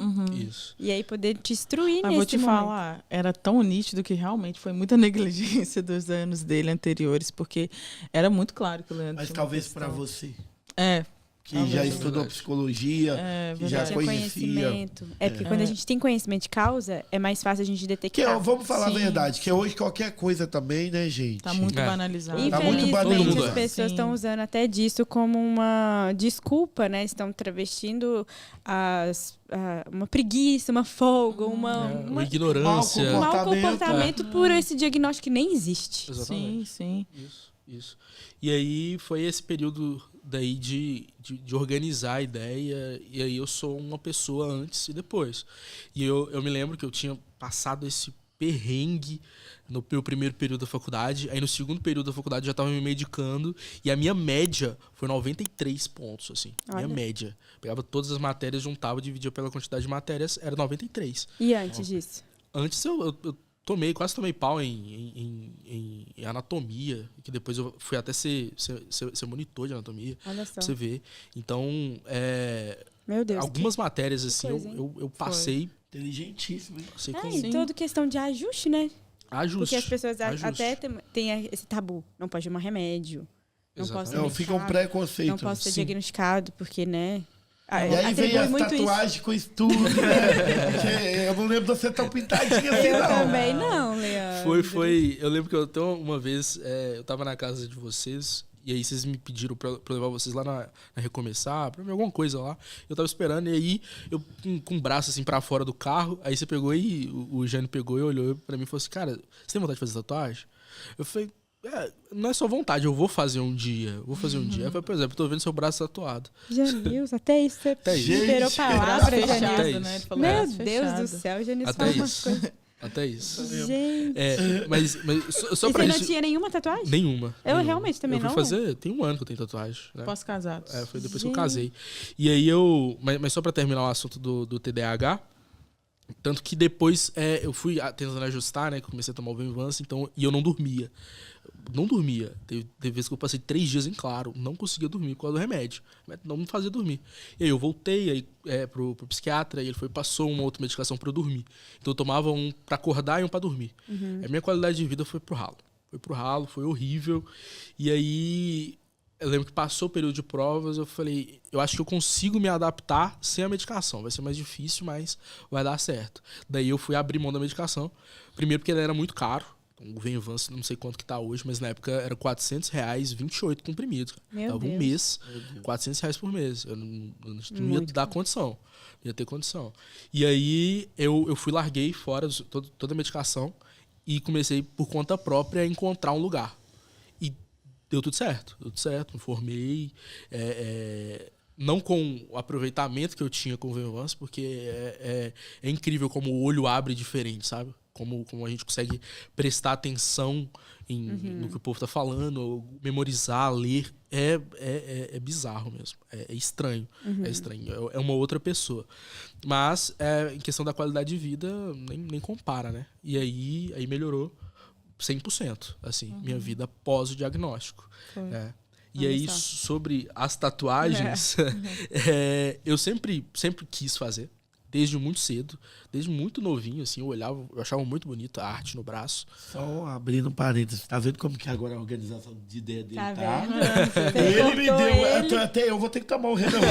Isso. E aí poder te instruir Mas nesse vou te momento. falar, era tão nítido que realmente foi muita negligência dos anos dele anteriores, porque era muito claro que o Leandro Mas tinha uma talvez questão. pra você. que já estudou psicologia, que já conhecia. Conhecimento. Porque quando a gente tem conhecimento de causa, é mais fácil a gente detectar. Vamos falar a verdade, que hoje qualquer coisa também, né, gente? Tá muito banalizado. Infelizmente, as pessoas estão usando até disso como uma desculpa, né? Estão travestindo uma preguiça, uma folga, uma ignorância. Um mau comportamento por esse diagnóstico que nem existe. Exatamente. Sim. Isso. E aí foi esse período daí de organizar a ideia, e aí eu sou uma pessoa antes e depois. E eu me lembro que eu tinha passado esse perrengue no meu primeiro período da faculdade, aí no segundo período da faculdade eu já estava me medicando, e a minha média foi 93 pontos, assim. Olha. Minha média. Pegava todas as matérias, juntava, dividia pela quantidade de matérias, era 93. E antes disso? Antes eu quase tomei pau em anatomia, que depois eu fui até ser monitor de anatomia. Olha só. Pra você ver. Então, meu Deus, algumas matérias, assim, coisa, eu passei. Inteligentíssimo, hein? E toda questão de ajuste, né? Ajuste. Porque as pessoas até têm esse tabu. Não pode tomar remédio. Não posso ser fica um preconceito. Não posso ser diagnosticado, porque, né? E aí veio as tatuagens com isso tudo, né? Eu não lembro de você tão pintadinha assim, não. Eu também não, Leandro. Foi. Eu lembro que então, uma vez eu tava na casa de vocês, e aí vocês me pediram pra levar vocês lá na Recomeçar, pra ver alguma coisa lá. Eu tava esperando, e aí eu com o braço assim pra fora do carro, aí você pegou e o Jânio pegou e olhou pra mim e falou assim: cara, você tem vontade de fazer tatuagem? Eu falei: não é só vontade, eu vou fazer um dia. Eu falei, por exemplo, eu tô vendo seu braço tatuado. Janils, até isso você liberou palavra, Janils, né? Ele falou, meu Deus do céu, Janils falou umas coisas. Até isso. Gente. Mas só pra isso. Você não tinha nenhuma tatuagem? Nenhuma. Realmente também não. Eu fui fazer, tem um ano que eu tenho tatuagem. Né? Pós-casado. Foi depois que eu casei. E aí mas só pra terminar o assunto do TDAH, tanto que depois eu fui tentando ajustar, né? Comecei a tomar o Venvanse, então, e eu não dormia. Não dormia. Teve vezes que eu passei 3 dias em claro, não conseguia dormir por causa do remédio. Não me fazia dormir. E aí eu voltei pro psiquiatra, e ele passou uma outra medicação pra eu dormir. Então eu tomava um pra acordar e um pra dormir. A minha qualidade de vida foi pro ralo. Foi horrível. E aí eu lembro que passou o período de provas, eu falei, eu acho que eu consigo me adaptar sem a medicação. Vai ser mais difícil, mas vai dar certo. Daí eu fui abrir mão da medicação. Primeiro porque ela era muito caro. O Venvanse, não sei quanto que tá hoje, mas na época era R$400, 28 comprimidos. Tava um mês, R$400 por mês. Eu não ia dar condição. Não ia ter condição. E aí eu larguei fora toda a medicação e comecei por conta própria a encontrar um lugar. E deu tudo certo, me formei. Não com o aproveitamento que eu tinha com o Venvanse, porque é incrível como o olho abre diferente, sabe? Como a gente consegue prestar atenção no que o povo tá falando, memorizar, ler. É bizarro mesmo. É estranho. É estranho. É uma outra pessoa. Mas em questão da qualidade de vida, nem compara, né? E aí melhorou 100%. Assim, minha vida pós o diagnóstico. E aí, sobre as tatuagens, eu sempre quis fazer. Desde muito cedo, desde muito novinho, assim, eu achava muito bonito a arte no braço. Só abrindo parênteses, tá vendo como que agora a organização de ideia dele tá? Vendo? Ele me deu, até eu vou ter que tomar um remédio.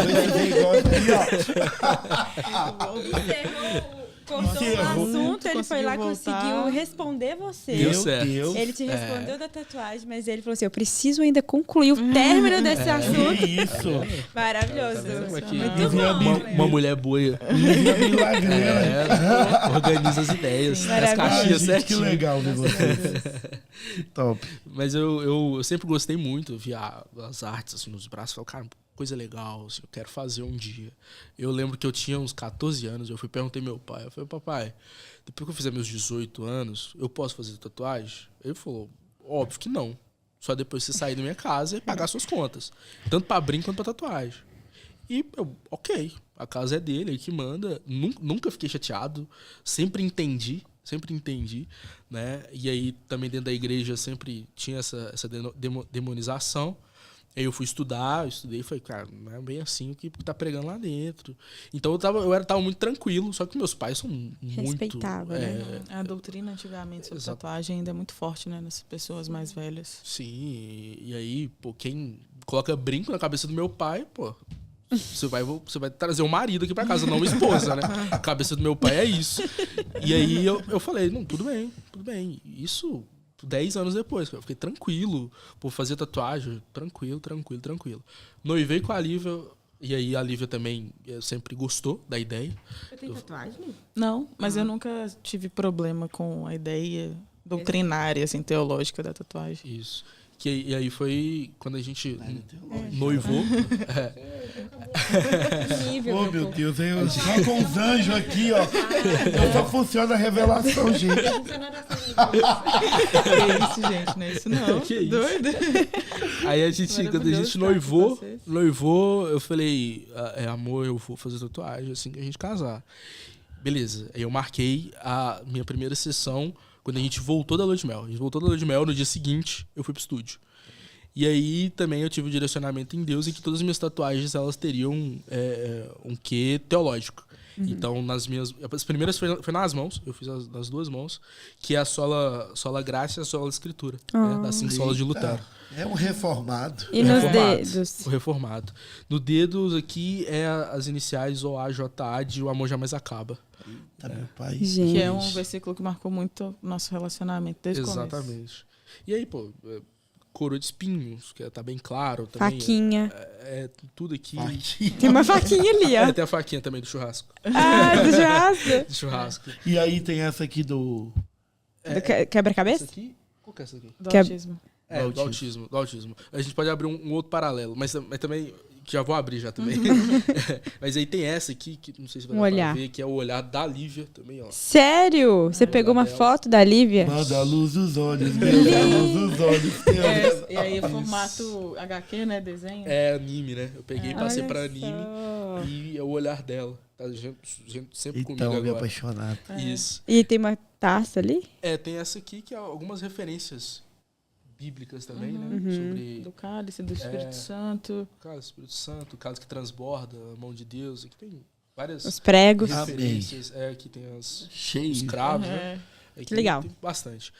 Cortou o assunto, ele foi lá, conseguiu responder você. Deu certo. Ele te respondeu da tatuagem, mas ele falou assim, eu preciso ainda concluir o término desse assunto. Isso. Maravilhoso. Muito bom. Uma mulher boa. Organiza as ideias. As caixinhas certinho. Que legal de vocês. Top. Mas eu sempre gostei muito, via as artes assim, nos braços. Falei, cara, coisa legal, assim, eu quero fazer um dia. Eu lembro que eu tinha uns 14 anos, eu perguntei ao meu pai, eu falei, papai, depois que eu fizer meus 18 anos, eu posso fazer tatuagem? Ele falou, óbvio que não. Só depois você sair da minha casa e pagar suas contas. Tanto pra brinco quanto pra tatuagem. E eu, ok, a casa é dele, ele que manda. Nunca fiquei chateado, sempre entendi, né? E aí também dentro da igreja sempre tinha essa demonização. Aí eu fui estudei e falei, cara, não é bem assim o que tá pregando lá dentro. Então eu tava muito tranquilo, só que meus pais são muito... Respeitavam, né? A doutrina antigamente sobre tatuagem ainda é muito forte, né? Nessas pessoas mais velhas. Sim, e aí, quem coloca brinco na cabeça do meu pai, Você vai trazer um marido aqui pra casa, não uma esposa, né? A cabeça do meu pai é isso. E aí eu falei, não, tudo bem. Isso 10 anos depois, eu fiquei tranquilo por fazer tatuagem, tranquilo. Noivei com a Lívia, e aí a Lívia também sempre gostou da ideia. Você tem tatuagem? Não, mas eu nunca tive problema com a ideia doutrinária, assim, teológica da tatuagem. Isso. E aí foi quando a gente noivou. Oh, meu Deus, eu só com os anjos aqui, ó. Só funciona a revelação, gente. Que isso, gente, não é isso não. Que isso? Doido. Aí quando a gente noivou, eu falei, amor, eu vou fazer tatuagem assim que a gente casar. Beleza. Aí eu marquei a minha primeira sessão quando a gente voltou da lua de mel. A gente voltou da lua de mel, no dia seguinte eu fui pro estúdio. E aí também eu tive o direcionamento em Deus em que todas as minhas tatuagens elas teriam um quê teológico. Então, as primeiras foi nas mãos, eu fiz nas duas mãos, que é a sola graça e a sola escritura, né, das 5 solas de Lutero. É um reformado. E nos dedos? O reformado. No dedo aqui é as iniciais OAJA de O Amor Jamais Acaba. Tá, meu pai. Gente. Que é um versículo que marcou muito o nosso relacionamento desde o começo. Exatamente. E aí, pô, coroa de espinhos, que tá bem claro. Também, Faquinha. Tudo aqui. Tem uma faquinha ali, ó. Tem a faquinha também do churrasco. Do churrasco? Do churrasco. E aí tem essa aqui do... Do quebra-cabeça? Essa aqui? Qual que é essa aqui? Do Que é- autismo. Do autismo. A gente pode abrir um outro paralelo, mas também... Já vou abrir já também. Mas aí tem essa aqui, que não sei se vai dar pra ver, que é o olhar da Lívia também, ó. Sério? Você pegou uma foto da Lívia? Manda a luz dos olhos, meu Deus, luz dos olhos. E aí o formato HQ, né? Desenho. É anime, né? Eu peguei e passei pra anime só. e é o olhar dela. Tá sempre comigo Então, me agora. apaixonado. Isso. E tem uma taça ali? Tem essa aqui que é algumas referências bíblicas também, né? Sobre Do cálice, do Espírito Santo. o cálice do Espírito Santo, o cálice que transborda, a mão de Deus. Aqui tem várias Os pregos. referências. Aqui tem os Cheio. cravos, né? Aqui Que legal. Tem bastante.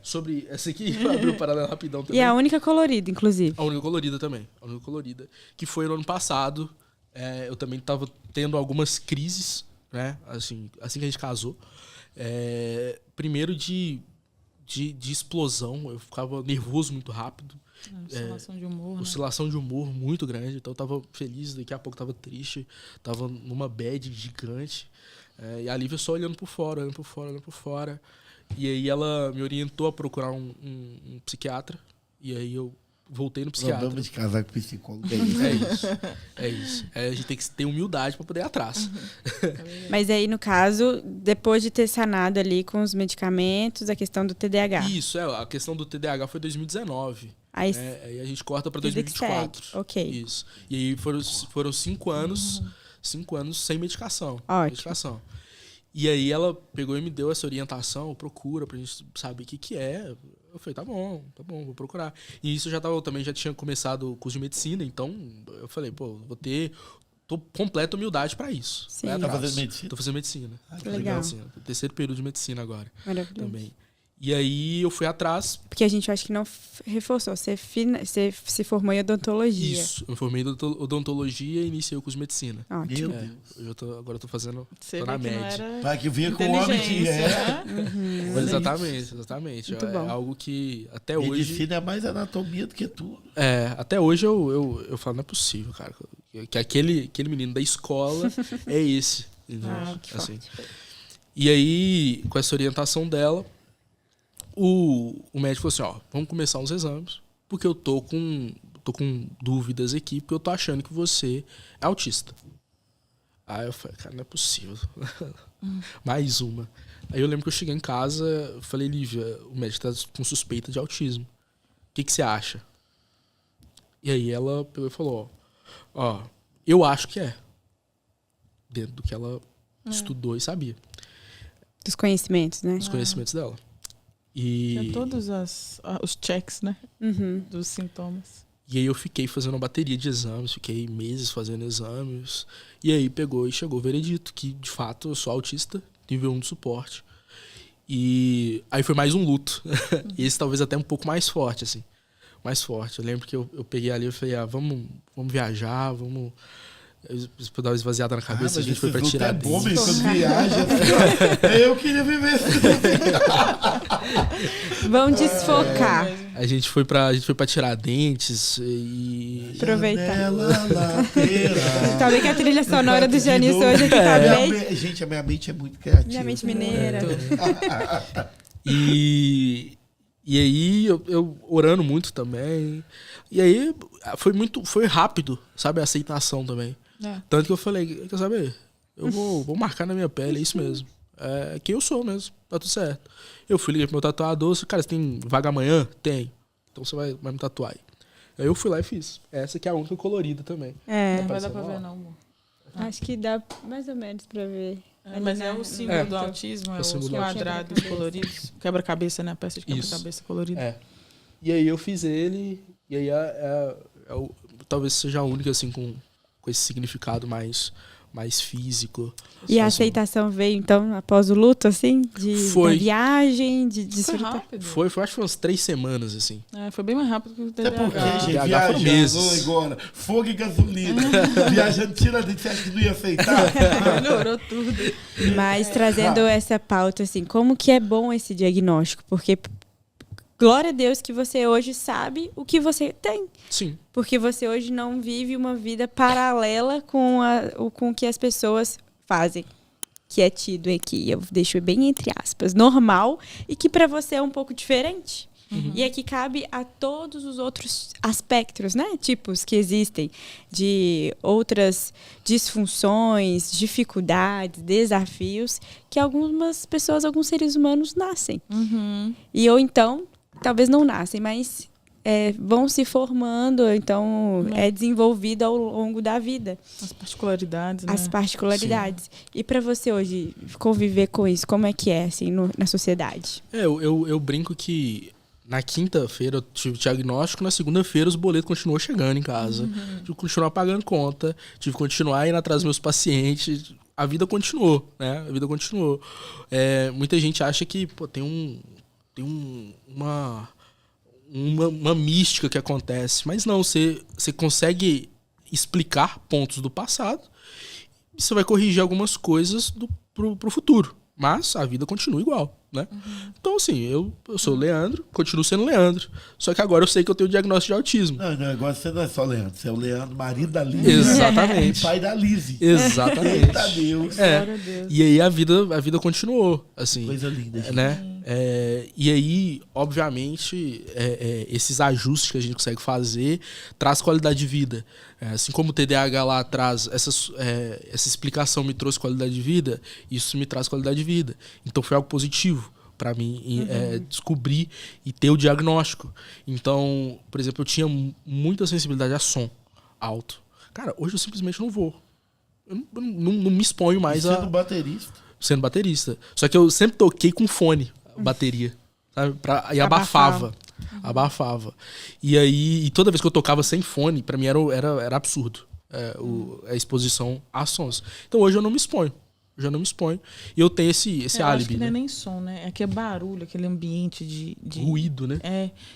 Sobre essa aqui, eu abri o paralelo rapidão também. E é a única colorida, inclusive. A única colorida também. A única colorida. Que foi no ano passado. Eu também tava tendo algumas crises, né? Assim que a gente casou. Primeiro de explosão. Eu ficava nervoso muito rápido. Oscilação de humor, né? Oscilação de humor muito grande. Então eu tava feliz, daqui a pouco tava triste. Tava numa bad gigante. E a Lívia só olhando por fora. E aí ela me orientou a procurar um psiquiatra. E aí eu voltei no psiquiatra. Problema de casar com psicólogo. É isso. A gente tem que ter humildade para poder ir atrás. Mas aí, no caso, depois de ter sanado ali com os medicamentos, a questão do TDAH. Isso, a questão do TDAH foi 2019. Aí, Aí a gente corta para vida que 2024. segue. Ok. Isso. E aí foram 5 anos, 5 anos sem medicação. Ótimo. E aí ela pegou e me deu essa orientação, procura pra gente saber o que é. Eu falei, tá bom, vou procurar. E isso também já tinha começado o curso de medicina, então eu falei, tô completa humildade pra isso. Sim. Vai Tá atrás. fazendo medicina? Tô fazendo medicina. que legal. Tô no 3º período de medicina agora. Maravilhoso. Também. E aí eu fui atrás. Porque a gente acho que não reforçou. Você se formou em odontologia. Isso. Eu me formei em odontologia e iniciei o curso de medicina. Ótimo. Meu Deus. Agora eu tô fazendo. Você Tô vê na que não média. era Para que vinha com o homem que é. inteligência, né? Exatamente. Muito bom. É algo que até hoje. Medicina é mais anatomia do que tudo. Até hoje eu falo, não é possível, cara. Que aquele menino da escola é esse. Entendeu? que Assim. E aí, com essa orientação dela, o médico falou assim, vamos começar uns exames, porque eu tô com dúvidas aqui, porque eu tô achando que você é autista. Aí eu falei, cara, não é possível. Mais uma. Aí eu lembro que eu cheguei em casa, falei, Lívia, o médico tá com suspeita de autismo. O que você acha? E aí ela pegou e falou, eu acho que é. Dentro do que ela estudou e sabia. Dos conhecimentos, né? Os conhecimentos dela. Tinha todos os checks, né? Dos sintomas. E aí eu fiquei fazendo uma bateria de exames, fiquei meses fazendo exames. E aí chegou o veredito, que de fato eu sou autista, nível 1 de suporte. E aí foi mais um luto. E esse talvez até um pouco mais forte, assim. Mais forte. Eu lembro que eu peguei ali e falei, vamos viajar, vamos Pra dar uma esvaziada na cabeça, a gente foi pra Tiradentes. É bom mesmo, quando viaja. Eu queria viver isso. Vão desfocar. A gente foi pra Tiradentes e... Aproveitar. Lateira. Tá bem que a trilha sonora do Janice hoje aqui tá bem... Gente, a minha mente é muito criativa. Minha mente mineira. E aí, eu orando muito também. E aí, foi rápido, sabe? A aceitação também. Tanto que eu falei, quer saber? Eu vou marcar na minha pele, é isso mesmo. É quem eu sou mesmo, tá tudo certo. Eu fui ligar pro meu tatuador, disse, cara, você tem vaga amanhã? Tem. Então você vai me tatuar aí. Aí eu fui lá e fiz. Essa que é a única colorida também. Não vai dar pra ver não, amor. Acho que dá mais ou menos pra ver. Mas é o símbolo do autismo, é os quadrados coloridos. Quebra-cabeça, né? A peça de quebra-cabeça colorida. E aí eu fiz ele, e aí talvez seja a única, assim, com esse significado mais físico. E a aceitação veio, então, após o luto, assim? Da viagem, de desfrutar? Foi rápido. Foi, acho que foi umas 3 semanas, assim. Foi bem mais rápido que o TDAH. Até porque, gente, viajando viajando agora, fogo e gasolina, viajando, Tiradentes, você acha que não ia aceitar? Melhorou tudo. Mas trazendo essa pauta, assim, como que é bom esse diagnóstico? Porque... Glória a Deus que você hoje sabe o que você tem. Sim. Porque você hoje não vive uma vida paralela com o que as pessoas fazem. Que é tido aqui, eu deixo bem entre aspas, normal e que para você é um pouco diferente. E aqui cabe a todos os outros aspectos, né? Tipos que existem de outras disfunções, dificuldades, desafios que algumas pessoas, alguns seres humanos nascem. E ou então... Talvez não nascem, mas vão se formando, então é desenvolvido ao longo da vida. As particularidades, né? As particularidades. Sim. E para você hoje conviver com isso, como é que é assim, na sociedade? Eu brinco que na quinta-feira eu tive diagnóstico, na segunda-feira os boletos continuam chegando em casa. Tive que continuar pagando conta, tive que continuar indo atrás dos meus pacientes. A vida continuou, né? A vida continuou. Muita gente acha que tem uma mística que acontece. Mas não, você consegue explicar pontos do passado e você vai corrigir algumas coisas pro futuro. Mas a vida continua igual, né? Então, assim, eu sou o Leandro, continuo sendo Leandro. Só que agora eu sei que eu tenho diagnóstico de autismo. Não, agora você não é só Leandro, você é o Leandro, marido da Lizzie. Exatamente. E pai da Lizzie. Exatamente. Eita Deus. E aí a vida continuou, assim. Coisa linda, gente. Né? E aí, obviamente, esses ajustes que a gente consegue fazer traz qualidade de vida. Assim como o TDAH lá traz, essa explicação me trouxe qualidade de vida, isso me traz qualidade de vida. Então foi algo positivo para mim descobrir e ter o diagnóstico. Então, por exemplo, eu tinha muita sensibilidade a som alto. Cara, hoje eu simplesmente não vou. Eu não me exponho mais sendo baterista. Só que eu sempre toquei com fone, bateria, sabe? E abafava. E aí, toda vez que eu tocava sem fone, pra mim era absurdo a exposição a sons. Então hoje eu não me exponho. E eu tenho esse álibi. Acho que não é nem som, né? É barulho, aquele ambiente de ruído, né?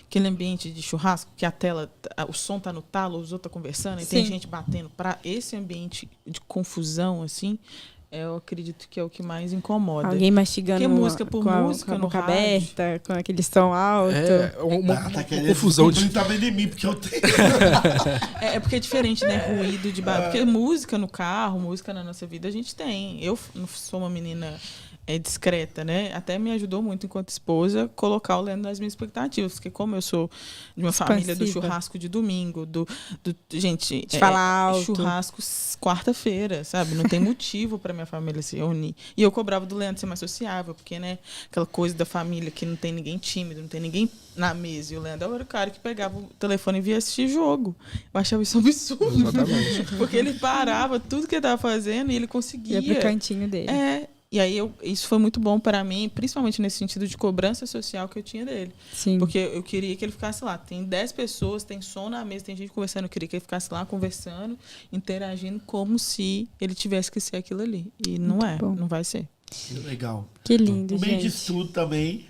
Aquele ambiente de churrasco, que a tela, o som tá no talo, os outros tá conversando, e tem gente batendo. Para esse ambiente de confusão, assim, eu acredito que é o que mais incomoda. Alguém mastigando música por música, com a boca aberta, com aquele som alto. Uma confusão de... Tá vendo em mim, porque eu tenho... porque é diferente, né? Ruído de barulho. Porque música no carro, música na nossa vida, a gente tem. Eu sou uma menina discreta, né? Até me ajudou muito, enquanto esposa, colocar o Leandro nas minhas expectativas. Porque como eu sou de uma família do churrasco de domingo, gente, falar alto. Churrasco quarta-feira, sabe? Não tem motivo para minha família se reunir. E eu cobrava do Leandro ser mais sociável, porque, né? Aquela coisa da família que não tem ninguém tímido, não tem ninguém na mesa. E o Leandro era o cara que pegava o telefone e via assistir jogo. Eu achava isso um absurdo. Exatamente. Porque ele parava tudo que ele estava fazendo e ele conseguia. Ia pro cantinho dele. E aí isso foi muito bom para mim, principalmente nesse sentido de cobrança social que eu tinha dele. Sim. Porque eu queria que ele ficasse lá. Tem 10 pessoas, tem som na mesa, tem gente conversando. Eu queria que ele ficasse lá conversando, interagindo, como se ele tivesse que ser aquilo ali. E não não vai ser. Legal. Que lindo, gente. No meio gente. disso tudo também,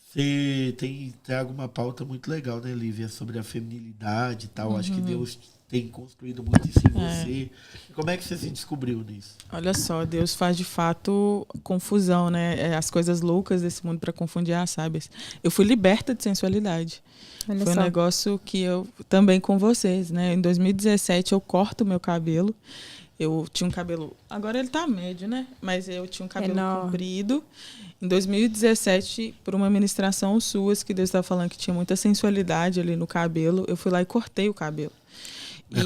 você tem alguma pauta muito legal, né, Lívia? Sobre a feminilidade e tal. Acho que Deus tem construído muito isso em você. Como é que você se descobriu nisso? Olha só, Deus faz de fato confusão, né? As coisas loucas desse mundo para confundir as sábias. Eu fui liberta de sensualidade. Olha Foi só. um negócio que eu também com vocês, né? Em 2017 eu corto o meu cabelo. Eu tinha um cabelo, agora ele tá médio, né? Mas eu tinha um cabelo comprido. Em 2017, por uma ministração suas, que Deus estava falando que tinha muita sensualidade ali no cabelo, eu fui lá e cortei o cabelo.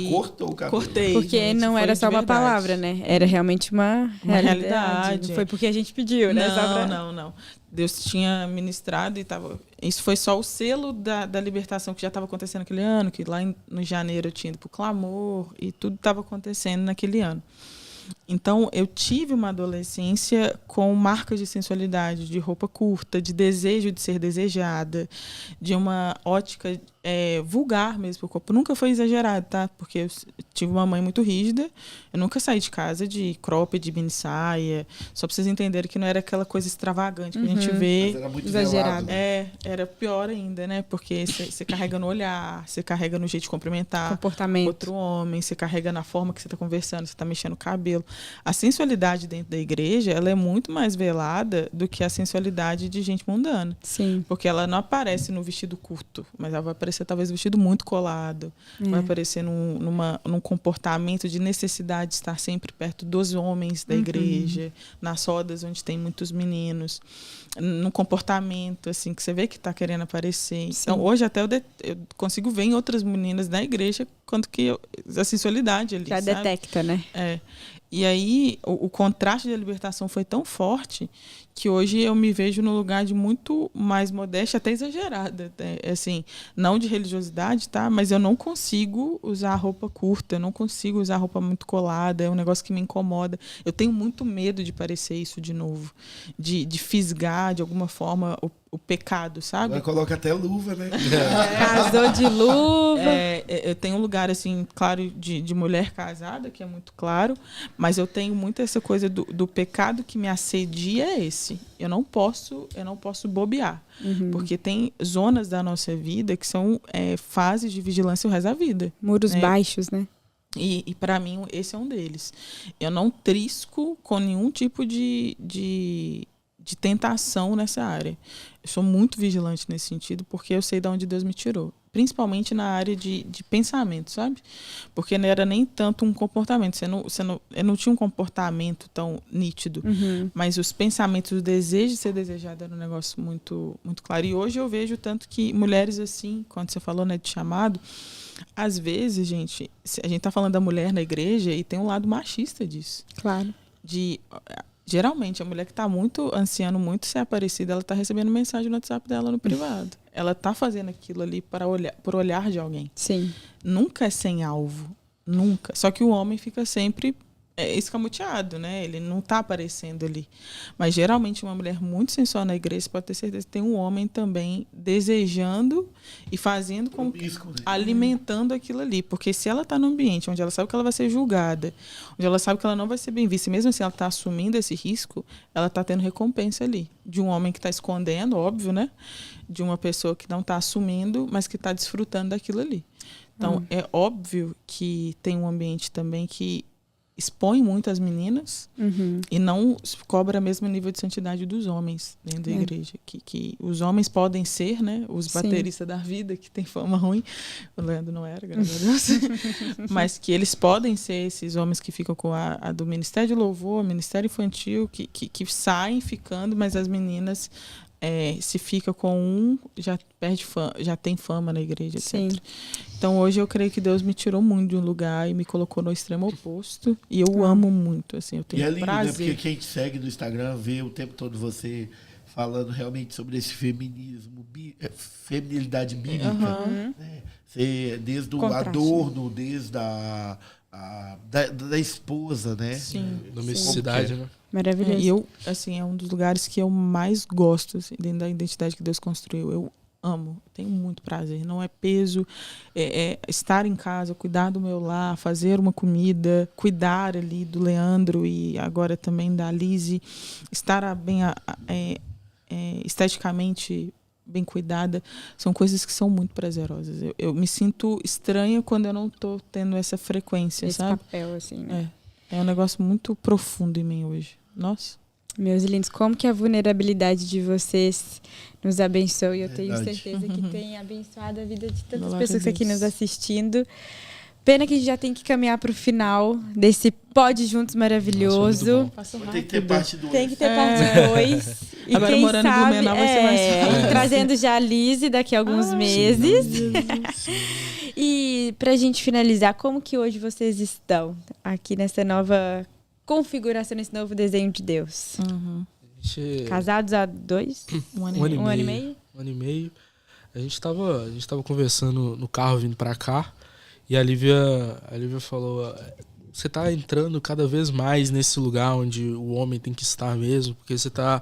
Cortou o cabelo? Cortei. Porque gente, não era só uma palavra, né? Era realmente uma realidade. Não foi porque a gente pediu, né? Não. Deus tinha ministrado e tava. Isso foi só o selo da libertação que já estava acontecendo naquele ano, que lá no janeiro eu tinha ido pro clamor e tudo estava acontecendo naquele ano. Então, eu tive uma adolescência com marcas de sensualidade, de roupa curta, de desejo de ser desejada, de uma ótica vulgar mesmo pro corpo. Nunca foi exagerado, tá? Porque eu tive uma mãe muito rígida. Eu nunca saí de casa de cropped, de mini saia. Só pra vocês entenderem que não era aquela coisa extravagante que a gente vê. Mas era muito exagerado. Era pior ainda, né? Porque você carrega no olhar, você carrega no jeito de cumprimentar Comportamento. outro homem, você carrega na forma que você está conversando, você está mexendo o cabelo. A sensualidade dentro da igreja, ela é muito mais velada do que a sensualidade de gente mundana. Sim. Porque ela não aparece no vestido curto, mas ela vai aparecer talvez no vestido muito colado, vai aparecer num comportamento de necessidade de estar sempre perto dos homens da igreja, nas rodas onde tem muitos meninos, num comportamento assim que você vê que está querendo aparecer. Sim. Então hoje até eu consigo ver em outras meninas da igreja quanto que a sensualidade ali, Já sabe? detecta, né? E aí, o contraste da libertação foi tão forte que hoje eu me vejo no lugar de muito mais modéstia, até exagerada. Assim, não de religiosidade, tá? Mas eu não consigo usar roupa curta, eu não consigo usar roupa muito colada, é um negócio que me incomoda. Eu tenho muito medo de parecer isso de novo, de fisgar de alguma forma o pecado, sabe? Agora coloca até luva, né? Casou de luva. Eu tenho um lugar, assim, claro, de mulher casada, que é muito claro, mas eu tenho muito essa coisa do pecado que me assedia é esse. Eu não posso bobear. Porque tem zonas da nossa vida que são fases de vigilância o resto da vida. Muros baixos, né? E para mim, esse é um deles. Eu não trisco com nenhum tipo de tentação nessa área. Eu sou muito vigilante nesse sentido, porque eu sei de onde Deus me tirou. Principalmente na área de pensamento, sabe? Porque não era nem tanto um comportamento. Eu não tinha um comportamento tão nítido. Mas os pensamentos, o desejo de ser desejado era um negócio muito, muito claro. E hoje eu vejo tanto que mulheres assim, quando você falou, né, de chamado, às vezes, gente, a gente tá falando da mulher na igreja e tem um lado machista disso. Claro. Geralmente, a mulher que está muito ansiando muito ser aparecida, ela está recebendo mensagem no WhatsApp dela no privado. Ela está fazendo aquilo ali por olhar de alguém. Sim. Nunca é sem alvo. Nunca. Só que o homem fica sempre escamoteado, né? Ele não está aparecendo ali. Mas, geralmente, uma mulher muito sensual na igreja, você pode ter certeza que tem um homem também desejando e fazendo com alimentando aquilo ali. Porque se ela está num ambiente onde ela sabe que ela vai ser julgada, onde ela sabe que ela não vai ser bem vista, e mesmo assim ela está assumindo esse risco, ela está tendo recompensa ali. De um homem que está escondendo, óbvio, né? De uma pessoa que não está assumindo, mas que está desfrutando daquilo ali. Então, é óbvio que tem um ambiente também que expõe muito as meninas e não cobra o mesmo nível de santidade dos homens dentro da igreja. Que os homens podem ser, né? Os bateristas da vida, que tem fama ruim. O Leandro não era, graças a Deus. Mas que eles podem ser esses homens que ficam com a do Ministério de Louvor, Ministério Infantil, que saem ficando, mas as meninas... se fica com um, já perde fama, já tem fama na igreja, etc. Sim. Então, hoje eu creio que Deus me tirou muito de um lugar e me colocou no extremo oposto. E eu amo muito, assim, eu tenho e é lindo, prazer. né? Porque quem te segue no Instagram vê o tempo todo você falando realmente sobre esse feminismo, feminilidade bíblica. Né? Você, desde o adorno, desde da esposa, né? Sim. Domesticidade, né? Maravilhoso. E eu, assim, é um dos lugares que eu mais gosto, assim, dentro da identidade que Deus construiu. Eu amo, tenho muito prazer. Não é peso, estar em casa, cuidar do meu lar, fazer uma comida, cuidar ali do Leandro e agora também da Lise, estar bem esteticamente bem cuidada, são coisas que são muito prazerosas. Eu me sinto estranha quando eu não estou tendo essa frequência, esse sabe? papel, assim, né? É um negócio muito profundo em mim hoje. Nossa. Meus lindos, como que a vulnerabilidade de vocês nos abençoa? E eu tenho certeza que tem abençoado a vida de tantas Glória pessoas a aqui Deus. nos assistindo. Pena que a gente já tem que caminhar para o final desse Pod Juntos maravilhoso. Tem que ter parte 2. Tem que ter parte 2. E agora quem morando em sabe, Blumenau vai ser mais fácil. trazendo já a Lizzy daqui a alguns meses. E pra gente finalizar, como que hoje vocês estão aqui nessa nova configuração, nesse novo desenho de Deus? Casados há 2? Um ano e meio? Um ano e meio. A gente tava conversando no carro vindo pra cá. E a Lívia falou, você tá entrando cada vez mais nesse lugar onde o homem tem que estar mesmo, porque você tá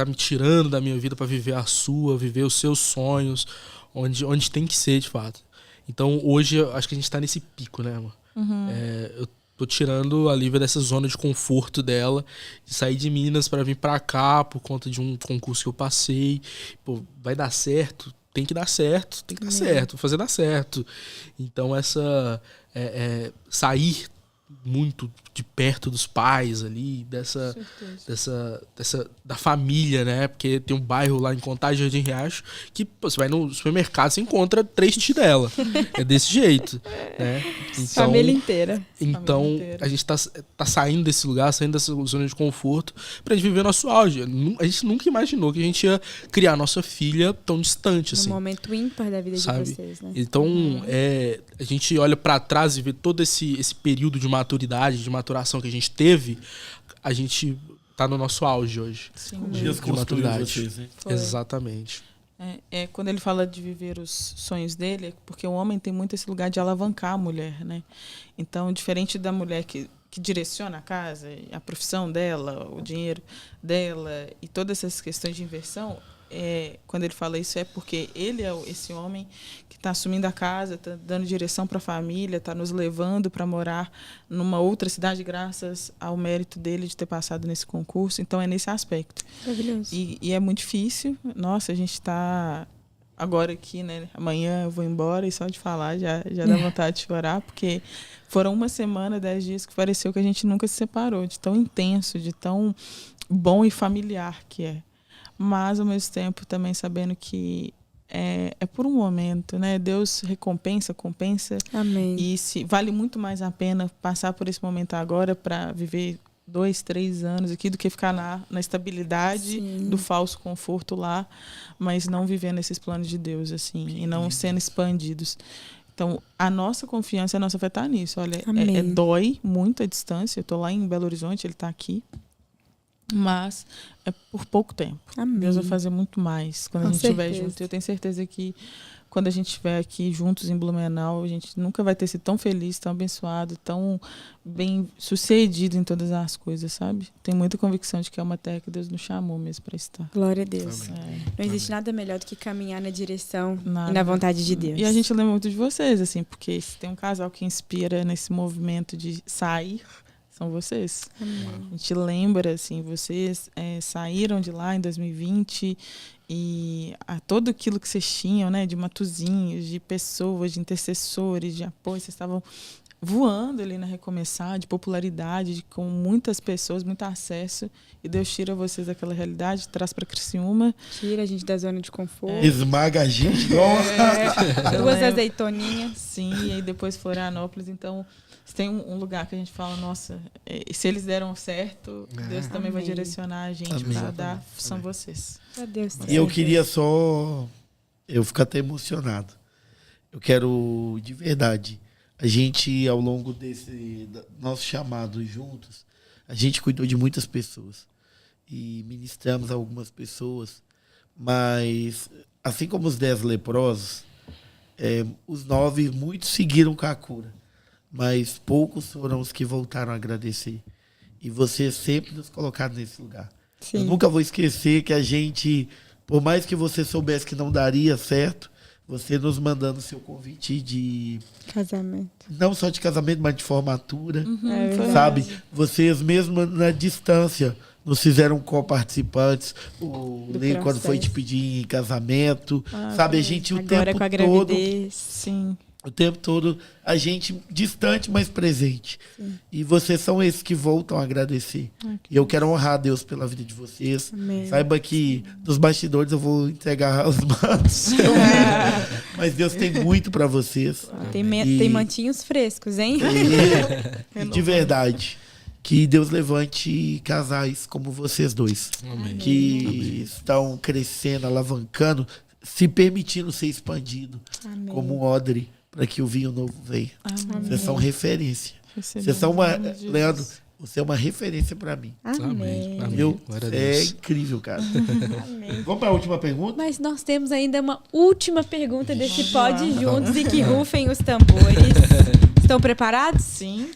me tirando da minha vida para viver a sua, viver os seus sonhos, onde tem que ser, de fato. Então, hoje, eu acho que a gente tá nesse pico, né, amor? Eu tô tirando a Lívia dessa zona de conforto dela, de sair de Minas para vir para cá por conta de um concurso que eu passei. Pô, vai dar certo? Tem que dar certo, vou fazer dar certo. Então sair muito de perto dos pais ali, da família, né? Porque tem um bairro lá em Contagem, Jardim Riacho, que pô, você vai no supermercado, você encontra 3 tios dela. É desse jeito, né? Então, família inteira. Então, a gente tá saindo desse lugar, saindo dessa zona de conforto, pra gente viver nosso auge. A gente nunca imaginou que a gente ia criar nossa filha tão distante, assim. Um momento ímpar da vida, sabe, de vocês, né? Então, a gente olha pra trás e vê todo esse período de maturidade, de maturação que a gente teve, a gente tá no nosso auge hoje. Sim, de maturidade. Vocês, né? Exatamente. Quando ele fala de viver os sonhos dele, é porque o homem tem muito esse lugar de alavancar a mulher, né? Então, diferente da mulher que direciona a casa, a profissão dela, o dinheiro dela e todas essas questões de inversão, quando ele fala isso é porque ele é esse homem que está assumindo a casa, está dando direção para a família, está nos levando para morar numa outra cidade graças ao mérito dele de ter passado nesse concurso. Então é nesse aspecto. Maravilhoso. E é muito difícil. Nossa, a gente está agora aqui, né? Amanhã eu vou embora e só de falar já dá vontade de chorar, porque foram 1 semana, 10 dias que pareceu que a gente nunca se separou, de tão intenso, de tão bom e familiar que é. Mas, ao mesmo tempo, também sabendo que é por um momento, né? Deus compensa. Amém. E vale muito mais a pena passar por esse momento agora para viver 2, 3 anos aqui do que ficar na estabilidade do falso conforto lá, mas não vivendo esses planos de Deus, assim, e não sendo expandidos. Então, a nossa confiança, a nossa fé está nisso. Olha, dói muito a distância. Eu estou lá em Belo Horizonte, ele está aqui. Mas é por pouco tempo. Amém. Deus vai fazer muito mais quando a gente estiver junto. Eu tenho certeza que quando a gente estiver aqui juntos em Blumenau, a gente nunca vai ter sido tão feliz, tão abençoado, tão bem sucedido em todas as coisas, sabe? Tenho muita convicção de que é uma terra que Deus nos chamou mesmo para estar. Glória a Deus. Não existe nada melhor do que caminhar na direção e na vontade de Deus. E a gente lembra muito de vocês, assim, porque se tem um casal que inspira nesse movimento de sair, são vocês. Amém. A gente lembra, assim, vocês saíram de lá em 2020 e todo aquilo que vocês tinham, né, de matuzinhos, de pessoas, de intercessores, de apoio, vocês estavam voando ali na Recomeçar, de popularidade, com muitas pessoas, muito acesso, e Deus tira vocês daquela realidade, traz para Criciúma. Tira a gente da zona de conforto. Esmaga a gente. 2 azeitoninhas. Sim, e aí depois Florianópolis, então... Tem um lugar que a gente fala, nossa, se eles deram certo, Deus também vai direcionar a gente para dar, são vocês. Deus. E eu queria eu fico até emocionado. Eu quero, de verdade, a gente, ao longo desse nosso chamado juntos, a gente cuidou de muitas pessoas e ministramos a algumas pessoas, mas, assim como os 10 leprosos, os 9, muitos seguiram com a cura. Mas poucos foram os que voltaram a agradecer. E você sempre nos colocaram nesse lugar. Sim. Eu nunca vou esquecer que a gente, por mais que você soubesse que não daria certo, você nos mandando seu convite de... casamento. Não só de casamento, mas de formatura. Sabe? Vocês mesmo na distância, nos fizeram co-participantes. O Ney, quando foi te processo. pedir em casamento, sabe? A gente o Agora tempo com a todo, gravidez. Sim. o tempo todo, a gente distante, mas presente. E vocês são esses que voltam a agradecer. E eu quero honrar a Deus pela vida de vocês. Amém. Saiba que dos bastidores eu vou entregar os mantos. Mas Deus tem muito para vocês. Tem mantinhos frescos, hein? E de verdade, que Deus levante casais como vocês dois. Amém. Que estão crescendo, alavancando, se permitindo ser expandido. Amém. Como um odre, para que o vinho novo venha. Amém. Vocês são referência. Vocês são uma... Leandro, você é uma referência para mim. Amém. Amém. Viu? Glória a É Deus. incrível, cara. Amém. Vamos para a última pergunta? Mas nós temos ainda uma última pergunta desse Pode Juntos e que rufem os tambores. Estão preparados? Sim.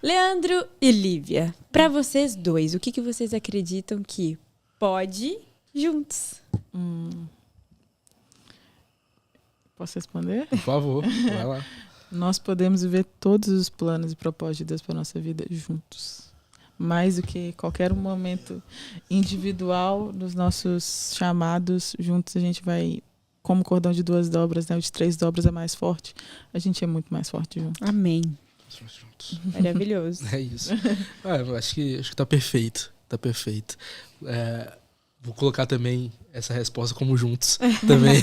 Leandro e Lívia, para vocês dois, o que vocês acreditam que pode juntos? Posso responder? Por favor, vai lá. Nós podemos viver todos os planos e propósitos de Deus para a nossa vida juntos. Mais do que qualquer momento individual dos nossos chamados, juntos a gente vai, como cordão de 2 dobras, né? O de 3 dobras é mais forte. A gente é muito mais forte junto. Amém. Juntos. Maravilhoso. É isso. Eu acho que tá perfeito. Tá perfeito. Vou colocar também essa resposta como juntos. Também.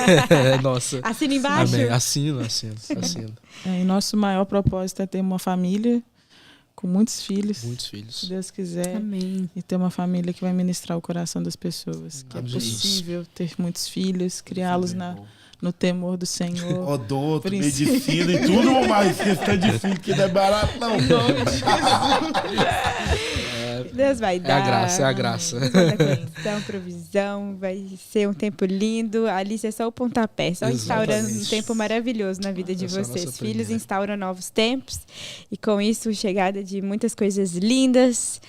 Nossa. Assina embaixo. Amém. Assino. E nosso maior propósito é ter uma família com muitos filhos. Muitos Se filhos. Deus quiser. Amém. E ter uma família que vai ministrar o coração das pessoas. Que é Amém. possível ter muitos filhos, criá-los no temor do Senhor. Odonto, Princípio. medicina e tudo mais. Questão de filho, que não é barato, não. Deus vai dar. É a graça. Deus vai dar condição, provisão, vai ser um tempo lindo. A Alice é só o pontapé, só instaurando um Exatamente. tempo maravilhoso na vida de Essa é a vocês. nossa Filhos primeira. instauram novos tempos e com isso chegada de muitas coisas lindas,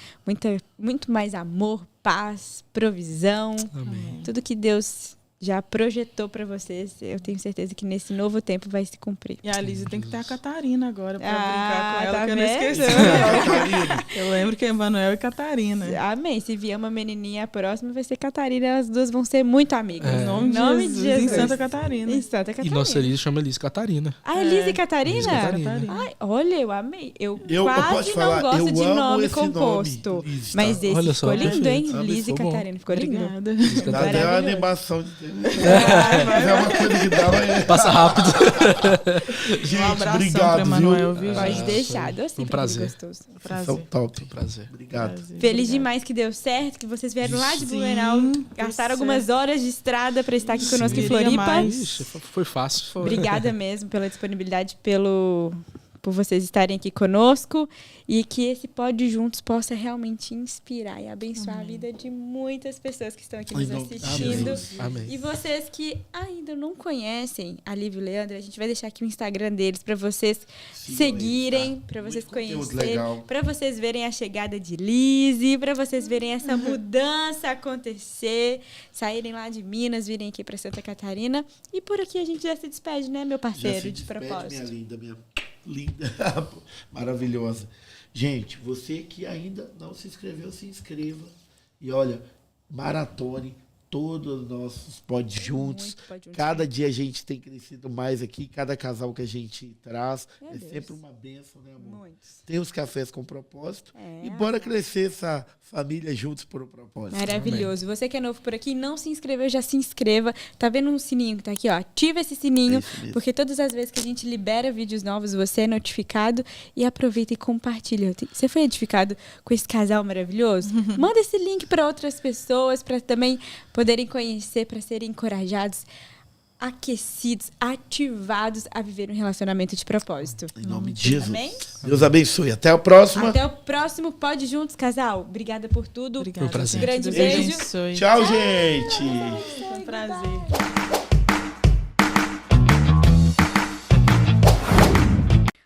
muito mais amor, paz, provisão, Amém. tudo que Deus já projetou para vocês. Eu tenho certeza que nesse novo tempo vai se cumprir. E a Lise tem que ter a Catarina agora pra Ah, brincar com ela, tá que eu não vendo? esqueci. Eu lembro que é Emanuel e Catarina. Amém. Se vier uma menininha próxima, vai ser Catarina. Elas duas vão ser muito amigas. É. Em nome de Jesus. Em Santa Catarina. Em Santa E Catarina. nossa Elisa chama Elisa Catarina. Ah, Elisa e Catarina? Elisa e Catarina. Ai, olha, eu amei. Eu posso quase falar, não gosto eu de amo nome esse composto. nome, Liz, tá? Mas esse Olha ficou só, lindo, hein? perfeito. Lisa e Ficou bom. Catarina. Ficou lindo. Obrigada. Elisa Dá até uma Catarina. animação de mas é uma coisa que dá, mas... Passa rápido. Gente, abração obrigado, pra Emanuel, viu? viu? Pode deixar. Doce Um pra prazer. gostoso. Vocês Prazer. são top. Prazer. Obrigado. Prazer. Feliz Obrigada. demais que deu certo, que vocês vieram lá de Sim, Blumenau, deu gastaram certo. algumas horas de estrada para estar aqui conosco em Sim. Floripa. Mais. Ixi, foi fácil. Obrigada mesmo pela disponibilidade, por vocês estarem aqui conosco e que esse Pode Juntos possa realmente inspirar e abençoar a vida de muitas pessoas que estão aqui nos Em nome de assistindo. Jesus. Amém. E vocês que ainda não conhecem a Lívia e o Leandro, a gente vai deixar aqui o Instagram deles para vocês seguirem, tá? para vocês Muito conteúdo conhecerem, legal. para vocês verem a chegada de Lizzy, para vocês verem essa mudança acontecer, saírem lá de Minas, virem aqui para Santa Catarina. E por aqui a gente já se despede, né, meu Já parceiro se de despede, propósito? minha linda, maravilhosa. Gente, você que ainda não se inscreveu, se inscreva. E olha, maratone todos os nossos Pode Juntos. Muito Pode Juntos. Cada dia a gente tem crescido mais aqui. Cada casal que a gente traz Meu é Deus. sempre uma bênção, né, amor? Muitos. Tem os cafés com propósito. É, E bora crescer essa família juntos por um propósito. Maravilhoso. Você que é novo por aqui e não se inscreveu, já se inscreva. Tá vendo um sininho que tá aqui, ó? Ativa esse sininho, É isso mesmo. porque todas as vezes que a gente libera vídeos novos, você é notificado e aproveita e compartilha. Você foi edificado com esse casal maravilhoso? Manda esse link para outras pessoas, para também poderem conhecer, para serem encorajados, aquecidos, ativados a viver um relacionamento de propósito. Em nome de Jesus. Amém? Deus abençoe. Até a próxima. Até o próximo Pode Juntos, casal. Obrigada por tudo. Obrigada. Foi um prazer. gente. Grande Deus beijo. abençoe. Tchau, gente. Foi um prazer.